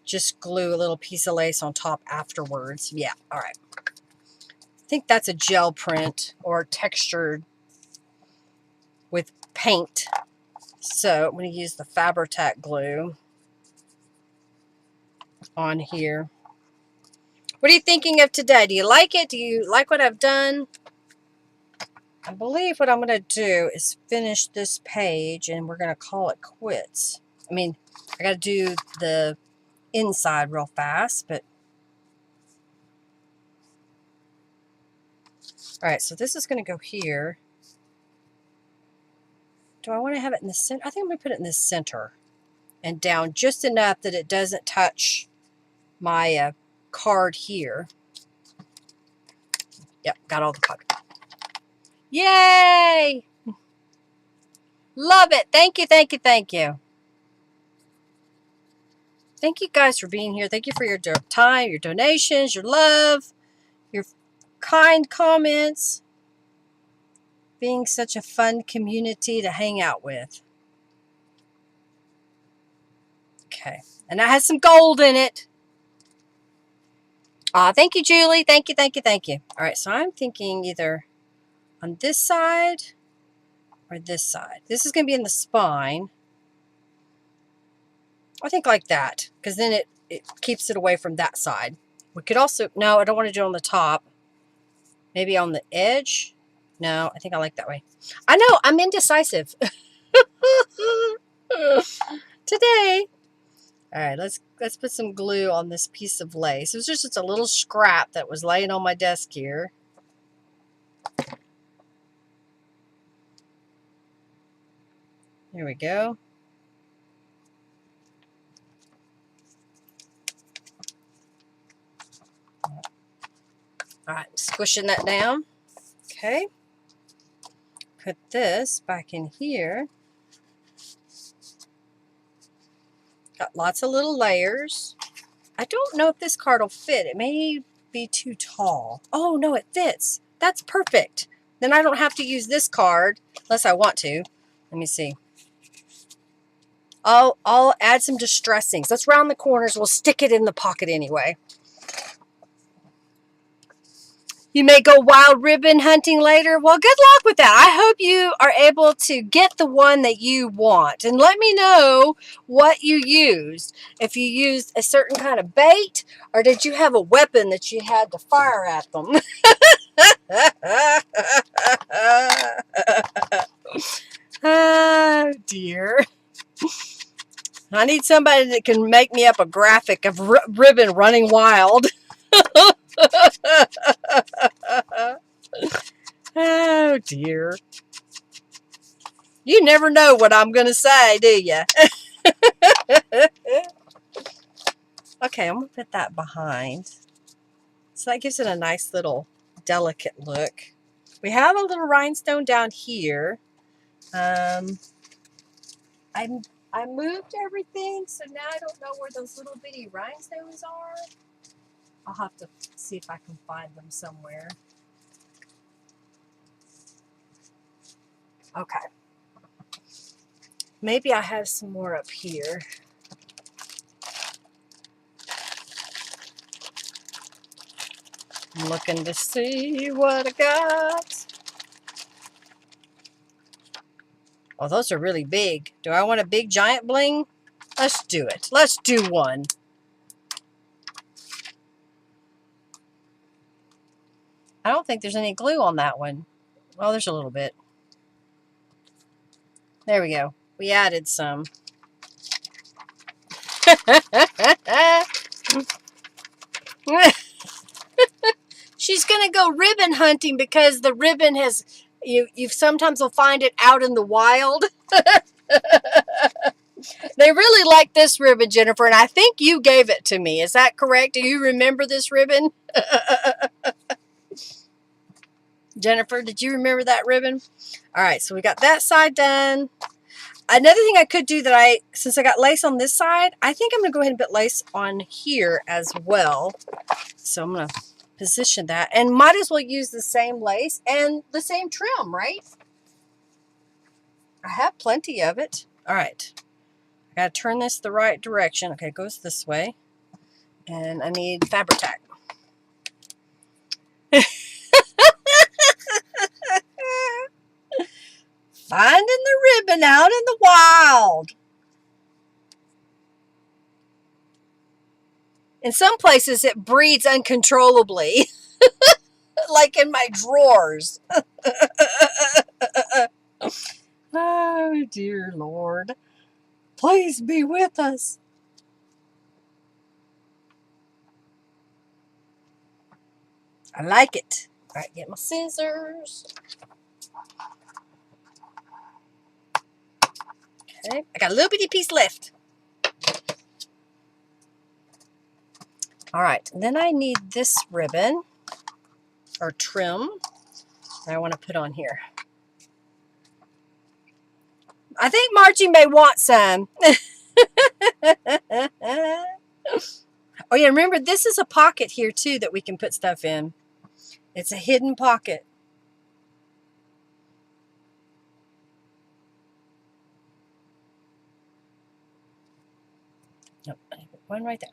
just glue a little piece of lace on top afterwards. Yeah, all right. I think that's a gel print or textured with paint. So I'm going to use the Fabri-Tac glue on here. What are you thinking of today? Do you like it? Do you like what I've done? I believe what I'm going to do is finish this page and we're going to call it quits. I mean, I got to do the inside real fast, but all right, so this is going to go here. Do I want to have it in the center? I think I'm going to put it in the center and down just enough that it doesn't touch my card here. Yep, got all the card. Yay! Love it. Thank you, thank you, thank you. Thank you guys for being here. Thank you for your time, your donations, your love, your kind comments. Being such a fun community to hang out with. Okay, and I had some gold in it. Thank you, Julie. Thank you, thank you, thank you. All right, so I'm thinking either on this side or this side. This is going to be in the spine. I think like that, because then it keeps it away from that side. We could also, no, I don't want to do it on the top. Maybe on the edge. No, I think I like that way. I know, I'm indecisive. Today. All right, let's put some glue on this piece of lace. It was just a little scrap that was laying on my desk here. Here we go. All right, squishing that down. Okay. Put this back in here. Got lots of little layers. I don't know if this card will fit. It may be too tall. Oh, no, it fits. That's perfect. Then I don't have to use this card unless I want to. Let me see. I'll add some distressings. Let's round the corners. We'll stick it in the pocket anyway. You may go wild ribbon hunting later. Well, good luck with that. I hope you are able to get the one that you want. And let me know what you used. If you used a certain kind of bait, or did you have a weapon that you had to fire at them? Oh, dear. I need somebody that can make me up a graphic of ribbon running wild. Oh, dear. You never know what I'm going to say, do you? Okay, I'm going to put that behind. So that gives it a nice little delicate look. We have a little rhinestone down here. I moved everything, so now I don't know where those little bitty rhinestones are. I'll have to see if I can find them somewhere. Okay. Maybe I have some more up here. I'm looking to see what I got. Oh, those are really big. Do I want a big giant bling? Let's do it. Let's do one. I don't think there's any glue on that one. Well, there's a little bit. There we go. We added some. She's going to go ribbon hunting because the ribbon has, you sometimes will find it out in the wild. They really like this ribbon, Jennifer, and I think you gave it to me. Is that correct? Do you remember this ribbon? Jennifer, did you remember that ribbon? All right, so we got that side done. Another thing I could do that since I got lace on this side, I think I'm going to go ahead and put lace on here as well. So I'm going to position that, and might as well use the same lace and the same trim, right? I have plenty of it. All right. I got to turn this the right direction. Okay, it goes this way. And I need fabric tack. Finding the ribbon out in the wild. In some places, it breeds uncontrollably. Like in my drawers. Oh, dear Lord. Please be with us. I like it. All right, get my scissors. Okay, I got a little bitty piece left. All right, and then I need this ribbon or trim that I want to put on here. I think Margie may want some. Oh yeah, remember this is a pocket here too that we can put stuff in. It's a hidden pocket. Nope, one right there.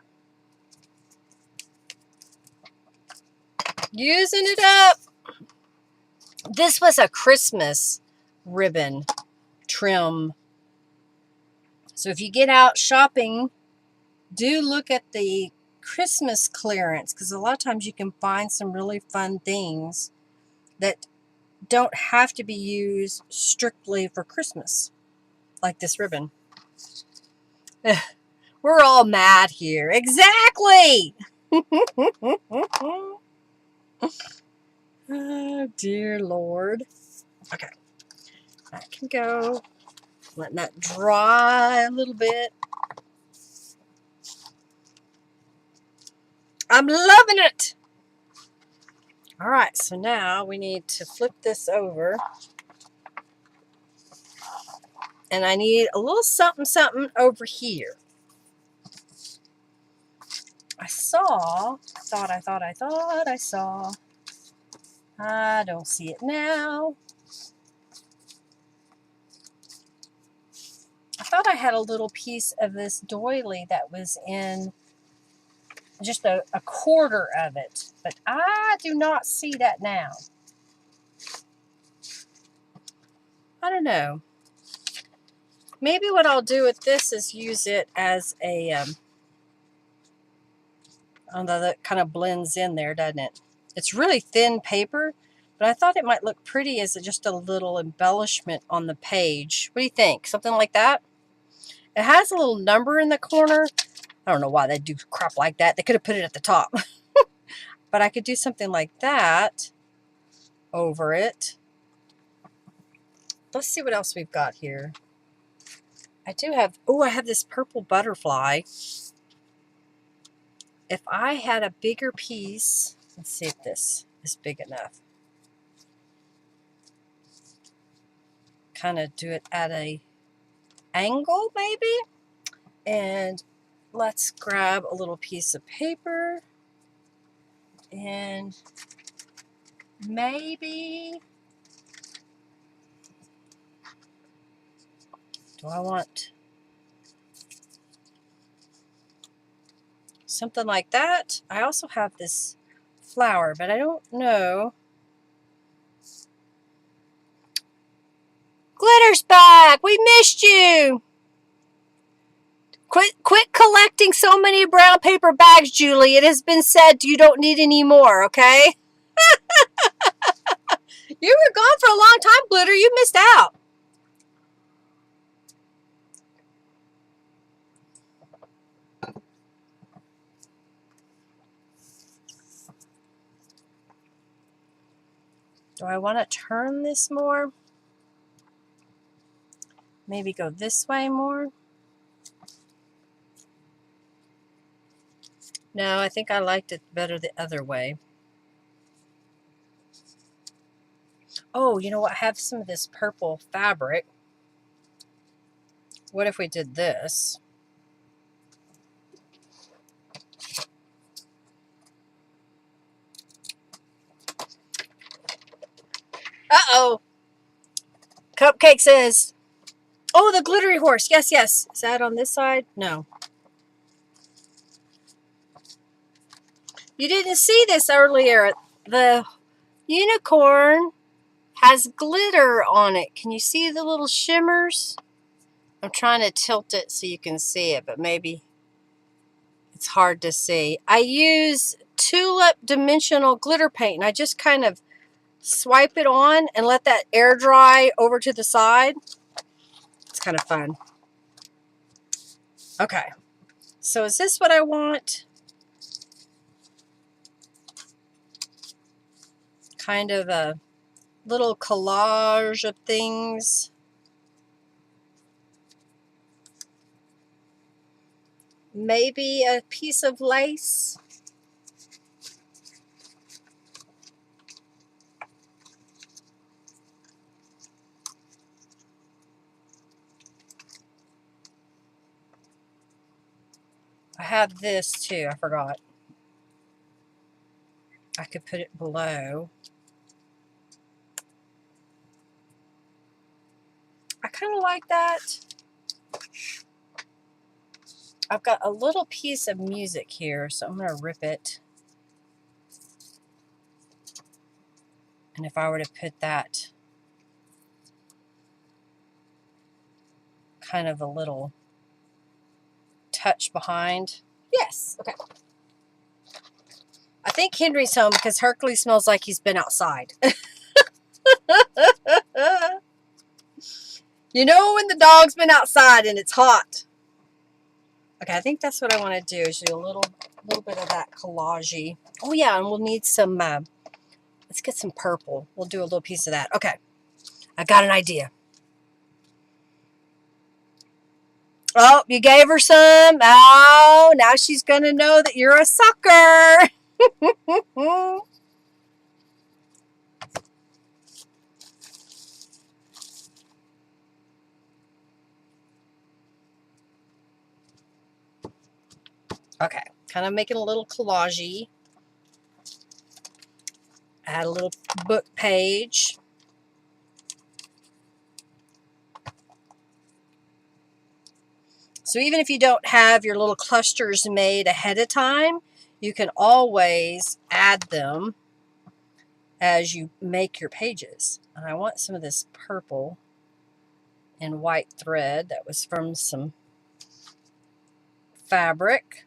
Using it up. This was a Christmas ribbon trim. So if you get out shopping, do look at the Christmas clearance, because a lot of times you can find some really fun things that don't have to be used strictly for Christmas, like this ribbon. We're all mad here. Exactly. Oh, dear Lord. Okay. That can go. Letting that dry a little bit. I'm loving it. All right, so now we need to flip this over. And I need a little something over here. I saw. I don't see it now. I thought I had a little piece of this doily that was in just a quarter of it, but I do not see that now. I don't know. Maybe what I'll do with this is use it as a, although that kind of blends in there, doesn't it? It's really thin paper, but I thought it might look pretty as just a little embellishment on the page. What do you think? Something like that? It has a little number in the corner. I don't know why they do crap like that. They could have put it at the top. But I could do something like that over it. Let's see what else we've got here. I do have, oh, I have this purple butterfly. If I had a bigger piece, let's see if this is big enough. Kind of do it at a angle maybe. And let's grab a little piece of paper and maybe, do I want something like that? I also have this flower, but I don't know. Glitter's back! We missed you! Quit collecting so many brown paper bags, Julie. It has been said you don't need any more, okay? You were gone for a long time, Glitter. You missed out. Do I want to turn this more? Maybe go this way more? No, I think I liked it better the other way. Oh, you know what? I have some of this purple fabric. What if we did this? Uh-oh. Cupcake says, oh, the glittery horse. Yes, yes. Is that on this side? No. You didn't see this earlier. The unicorn has glitter on it. Can you see the little shimmers? I'm trying to tilt it so you can see it, but maybe it's hard to see. I use Tulip Dimensional Glitter Paint, and I just kind of swipe it on and let that air dry over to the side. It's kind of fun. Okay, so is this what I want? Kind of a little collage of things. Maybe a piece of lace. I have this too, I forgot. I could put it below. I kind of like that. I've got a little piece of music here, so I'm going to rip it. And if I were to put that kind of a little touch behind. Yes, okay. I think Henry's home because Hercules smells like he's been outside. You know when the dog's been outside and it's hot. Okay, I think that's what I want to do is do a little bit of that collage-y. Oh yeah, and we'll need some, let's get some purple. We'll do a little piece of that. Okay, I got an idea. Oh, you gave her some? Oh, now she's going to know that you're a sucker. Okay, kind of making a little collage-y. Add a little book page. So even if you don't have your little clusters made ahead of time, you can always add them as you make your pages. And I want some of this purple and white thread that was from some fabric.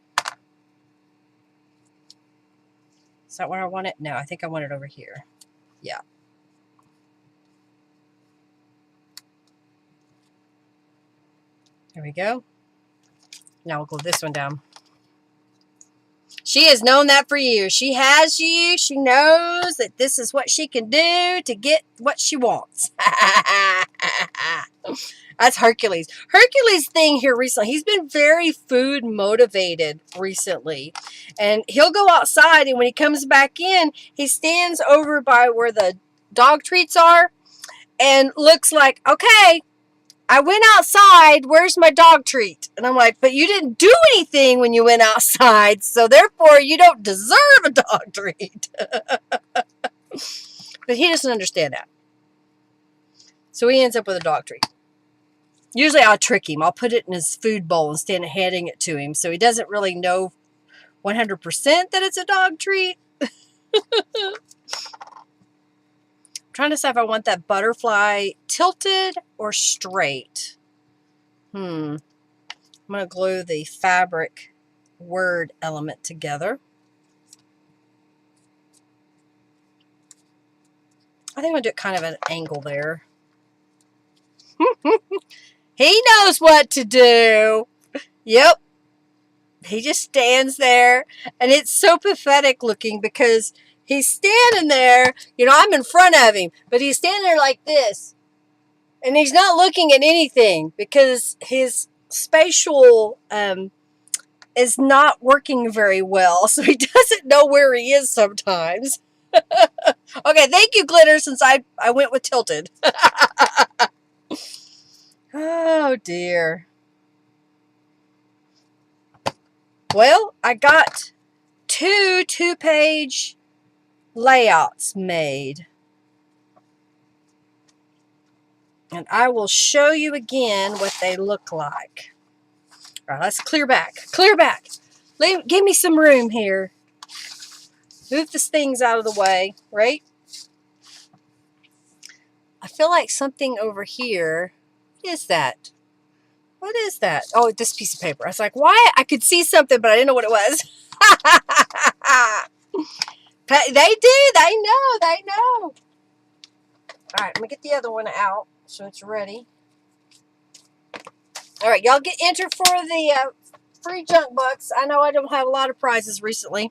Is that where I want it? No, I think I want it over here. Yeah. There we go. Now we'll glue this one down. She has known that for years. She has you. She knows that this is what she can do to get what she wants. That's Hercules. Hercules' thing here recently, he's been very food motivated recently. And he'll go outside, and when he comes back in, he stands over by where the dog treats are and looks like, okay, I went outside, where's my dog treat? And I'm like, but you didn't do anything when you went outside, so therefore you don't deserve a dog treat. But he doesn't understand that. So he ends up with a dog treat. Usually I'll trick him. I'll put it in his food bowl and stand handing it to him, so he doesn't really know 100% that it's a dog treat. Trying to decide if I want that butterfly tilted or straight. I'm going to glue the fabric word element together. I think I'm going to do it kind of at an angle there. He knows what to do. Yep. He just stands there, and it's so pathetic looking because he's standing there, you know, I'm in front of him, but he's standing there like this. And he's not looking at anything because his spatial is not working very well. So he doesn't know where he is sometimes. Okay, thank you, Glitter, since I went with tilted. Oh, dear. Well, I got two 2-page layouts made. And I will show you again what they look like. All right, let's clear back. Clear back. Give me some room here. Move these things out of the way, right? I feel like something over here. What is that? What is that? Oh, this piece of paper. I was like, why? I could see something, but I didn't know what it was. They do. They know. They know. All right, let me get the other one out so it's ready. All right, y'all get entered for the free junk books. I know I don't have a lot of prizes recently.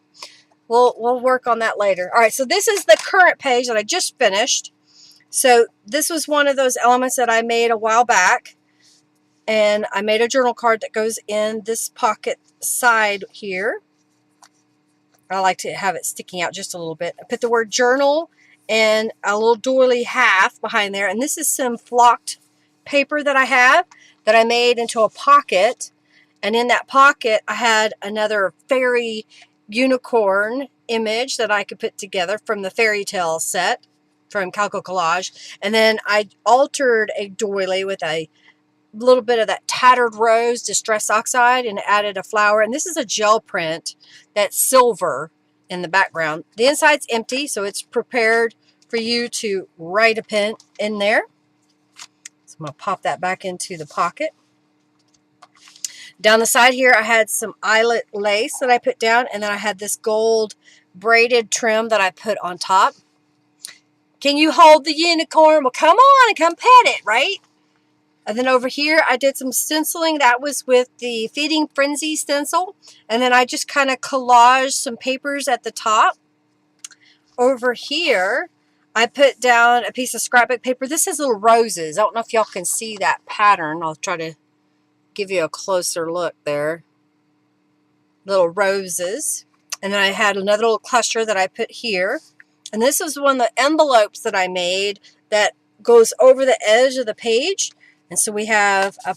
We'll work on that later. All right, so this is the current page that I just finished. So this was one of those elements that I made a while back. And I made a journal card that goes in this pocket side here. I like to have it sticking out just a little bit. I put the word journal and a little doily half behind there. And this is some flocked paper that I have that I made into a pocket. And in that pocket, I had another fairy unicorn image that I could put together from the fairy tale set from Calco Collage. And then I altered a doily with a little bit of that tattered rose distress oxide and added a flower. And this is a gel print that's silver in the background. The inside's empty, so it's prepared for you to write a pen in there. So I'm going to pop that back into the pocket. Down the side here, I had some eyelet lace that I put down, and then I had this gold braided trim that I put on top. Can you hold the unicorn? Well, come on and come pet it, right? And then over here, I did some stenciling. That was with the Feeding Frenzy stencil. And then I just kind of collaged some papers at the top. Over here, I put down a piece of scrapbook paper. This has little roses. I don't know if y'all can see that pattern. I'll try to give you a closer look there. Little roses. And then I had another little cluster that I put here. And this is one of the envelopes that I made that goes over the edge of the page. And so we have a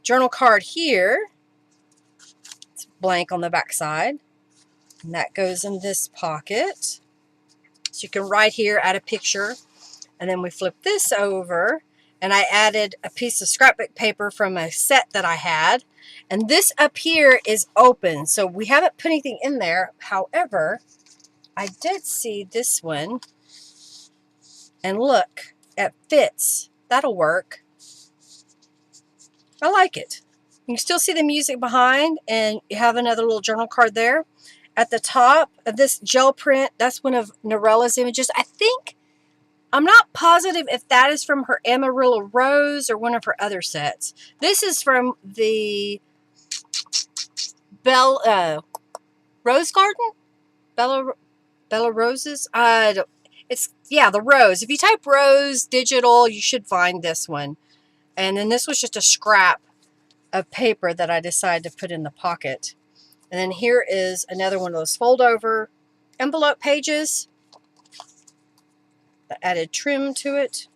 journal card here. It's blank on the back side. And that goes in this pocket. So you can write here, add a picture. And then we flip this over. And I added a piece of scrapbook paper from a set that I had. And this up here is open. So we haven't put anything in there. However, I did see this one. And look, it fits. That'll work. I like it. You can still see the music behind, and you have another little journal card there. At the top of this gel print, that's one of Norella's images. I think, I'm not positive if that is from her Amarillo Rose or one of her other sets. This is from the Rose Garden? Bella Roses? Yeah, the Rose. If you type Rose Digital, you should find this one. And then this was just a scrap of paper that I decided to put in the pocket. And then here is another one of those fold over envelope pages. I added trim to it.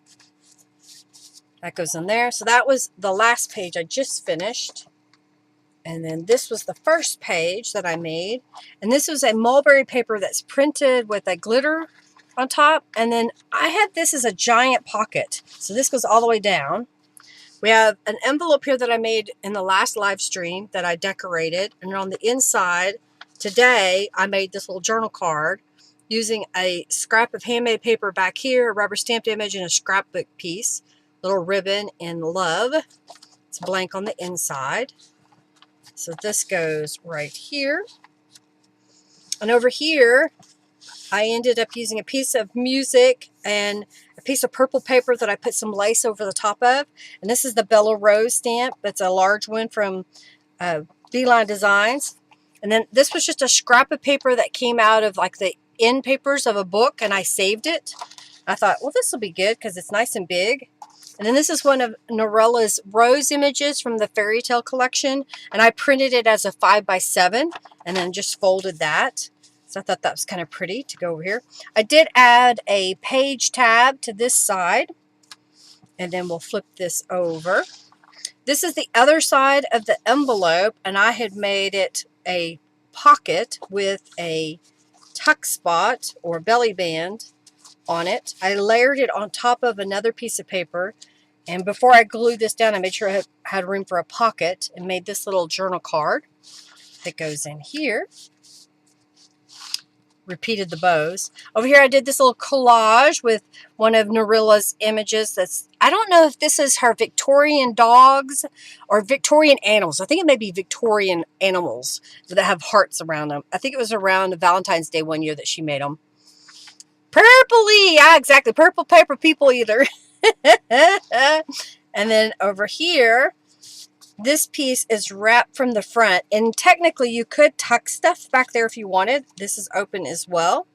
That goes in there. So that was the last page I just finished. And then this was the first page that I made. And this was a mulberry paper that's printed with a glitter on top. And then I had this as a giant pocket. So this goes all the way down. We have an envelope here that I made in the last live stream that I decorated. And on the inside, today, I made this little journal card using a scrap of handmade paper back here, a rubber stamped image, and a scrapbook piece. Little ribbon in love. It's blank on the inside. So this goes right here. And over here, I ended up using a piece of music and a piece of purple paper that I put some lace over the top of. And this is the Bella Rose stamp. It's a large one from Beeline Designs. And then this was just a scrap of paper that came out of like the end papers of a book, and I saved it. I thought, well, this will be good because it's nice and big. And then this is one of Norella's rose images from the fairy tale collection. And I printed it as a 5x7 and then just folded that. So I thought that was kind of pretty to go over here. I did add a page tab to this side. And then we'll flip this over. This is the other side of the envelope. And I had made it a pocket with a tuck spot or belly band on it. I layered it on top of another piece of paper, and before I glued this down, I made sure I had room for a pocket and made this little journal card that goes in here. Repeated the bows. Over here I did this little collage with one of Narilla's images. That's, I don't know if this is her Victorian dogs or Victorian animals. I think it may be Victorian animals that have hearts around them. I think it was around Valentine's Day one year that she made them. Purpley, yeah, exactly. Purple paper people either. And then over here, this piece is wrapped from the front, and technically you could tuck stuff back there if you wanted. This is open as well.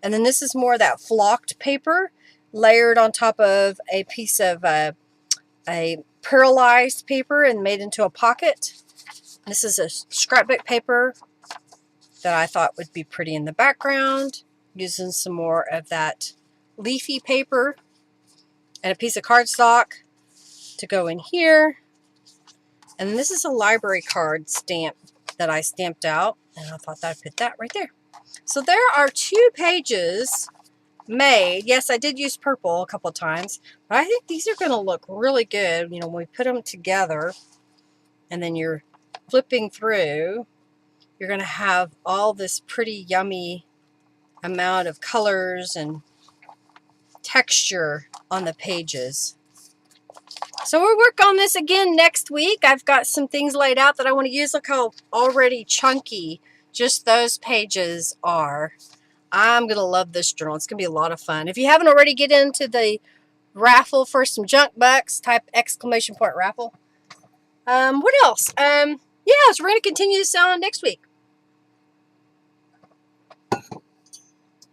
And then this is more of that flocked paper layered on top of a piece of a pearlized paper and made into a pocket. This is a scrapbook paper that I thought would be pretty in the background, using some more of that leafy paper and a piece of cardstock to go in here. And this is a library card stamp that I stamped out, and I thought that I'd put that right there. So there are 2 pages made. Yes, I did use purple a couple of times, but I think these are going to look really good, you know, when we put them together. And then you're flipping through, you're going to have all this pretty yummy amount of colors and texture on the pages. So we'll work on this again next week. I've got some things laid out that I want to use. Look how already chunky just those pages are. I'm going to love this journal. It's going to be a lot of fun. If you haven't already, get into the raffle for some junk bucks. Type exclamation point raffle. What else? Yeah, so we're going to continue this on next week.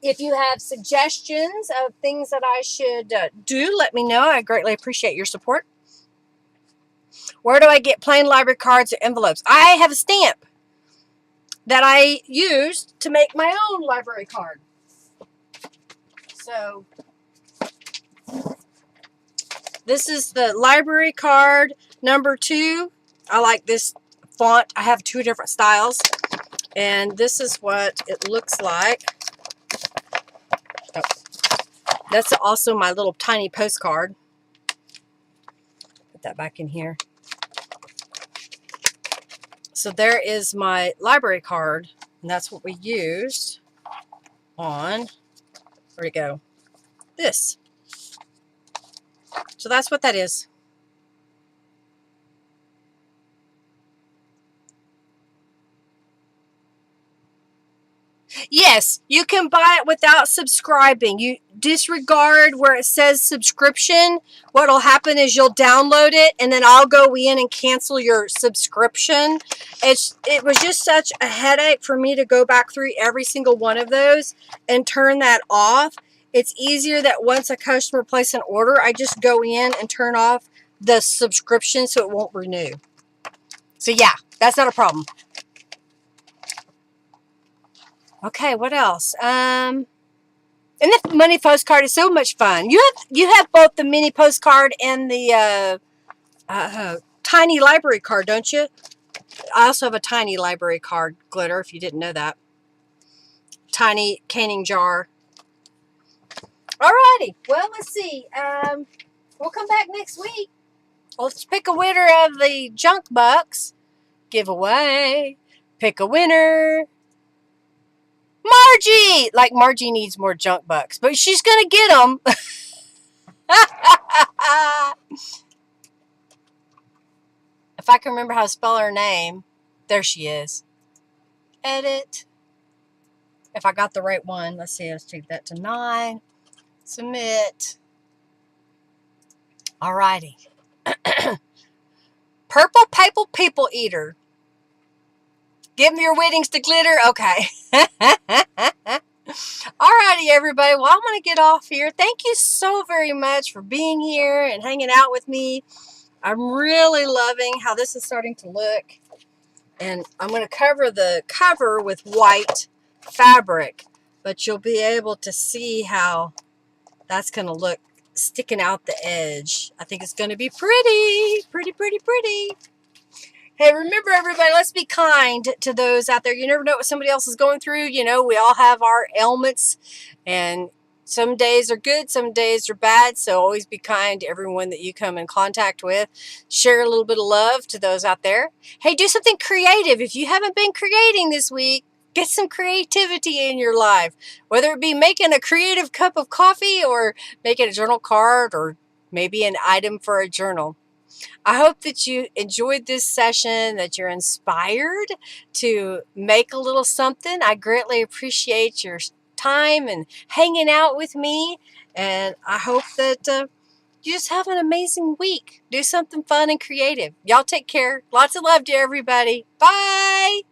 If you have suggestions of things that I should do, let me know. I greatly appreciate your support. Where do I get plain library cards or envelopes? I have a stamp that I used to make my own library card. So this is the library card number 2. I like this font. I have 2 different styles, and this is what it looks like. Oh, that's also my little tiny postcard. Put that back in here. So there is my library card, and that's what we used on, where'd it go? This. So that's what that is. Yes, you can buy it without subscribing. You disregard where it says subscription. What'll happen is you'll download it, and then I'll go in and cancel your subscription. It was just such a headache for me to go back through every single one of those and turn that off. It's easier that once a customer places an order, I just go in and turn off the subscription so it won't renew. So yeah, that's not a problem. Okay, what else? And the mini postcard is so much fun. You have both the mini postcard and the tiny library card, don't you? I also have a tiny library card glitter, if you didn't know that. Tiny canning jar. Alrighty, well, let's see. We'll come back next week. Let's pick a winner of the Junk Bucks giveaway. Pick a winner. Margie! Like Margie needs more junk bucks, but she's going to get them. If I can remember how to spell her name. There she is. Edit. If I got the right one. Let's see. Let's take that to 9. Submit. Alrighty. Purple Paper People Eater. Give me your weddings to glitter. Okay. Alrighty, everybody. Well, I'm going to get off here. Thank you so very much for being here and hanging out with me. I'm really loving how this is starting to look. And I'm going to cover the cover with white fabric. But you'll be able to see how that's going to look sticking out the edge. I think it's going to be pretty. Pretty, pretty, pretty. Hey, remember everybody, let's be kind to those out there. You never know what somebody else is going through. You know, we all have our ailments, and some days are good, some days are bad. So always be kind to everyone that you come in contact with. Share a little bit of love to those out there. Hey, do something creative. If you haven't been creating this week, get some creativity in your life, whether it be making a creative cup of coffee or making a journal card or maybe an item for a journal. I hope that you enjoyed this session, that you're inspired to make a little something. I greatly appreciate your time and hanging out with me. And I hope that you just have an amazing week. Do something fun and creative. Y'all take care. Lots of love to everybody. Bye.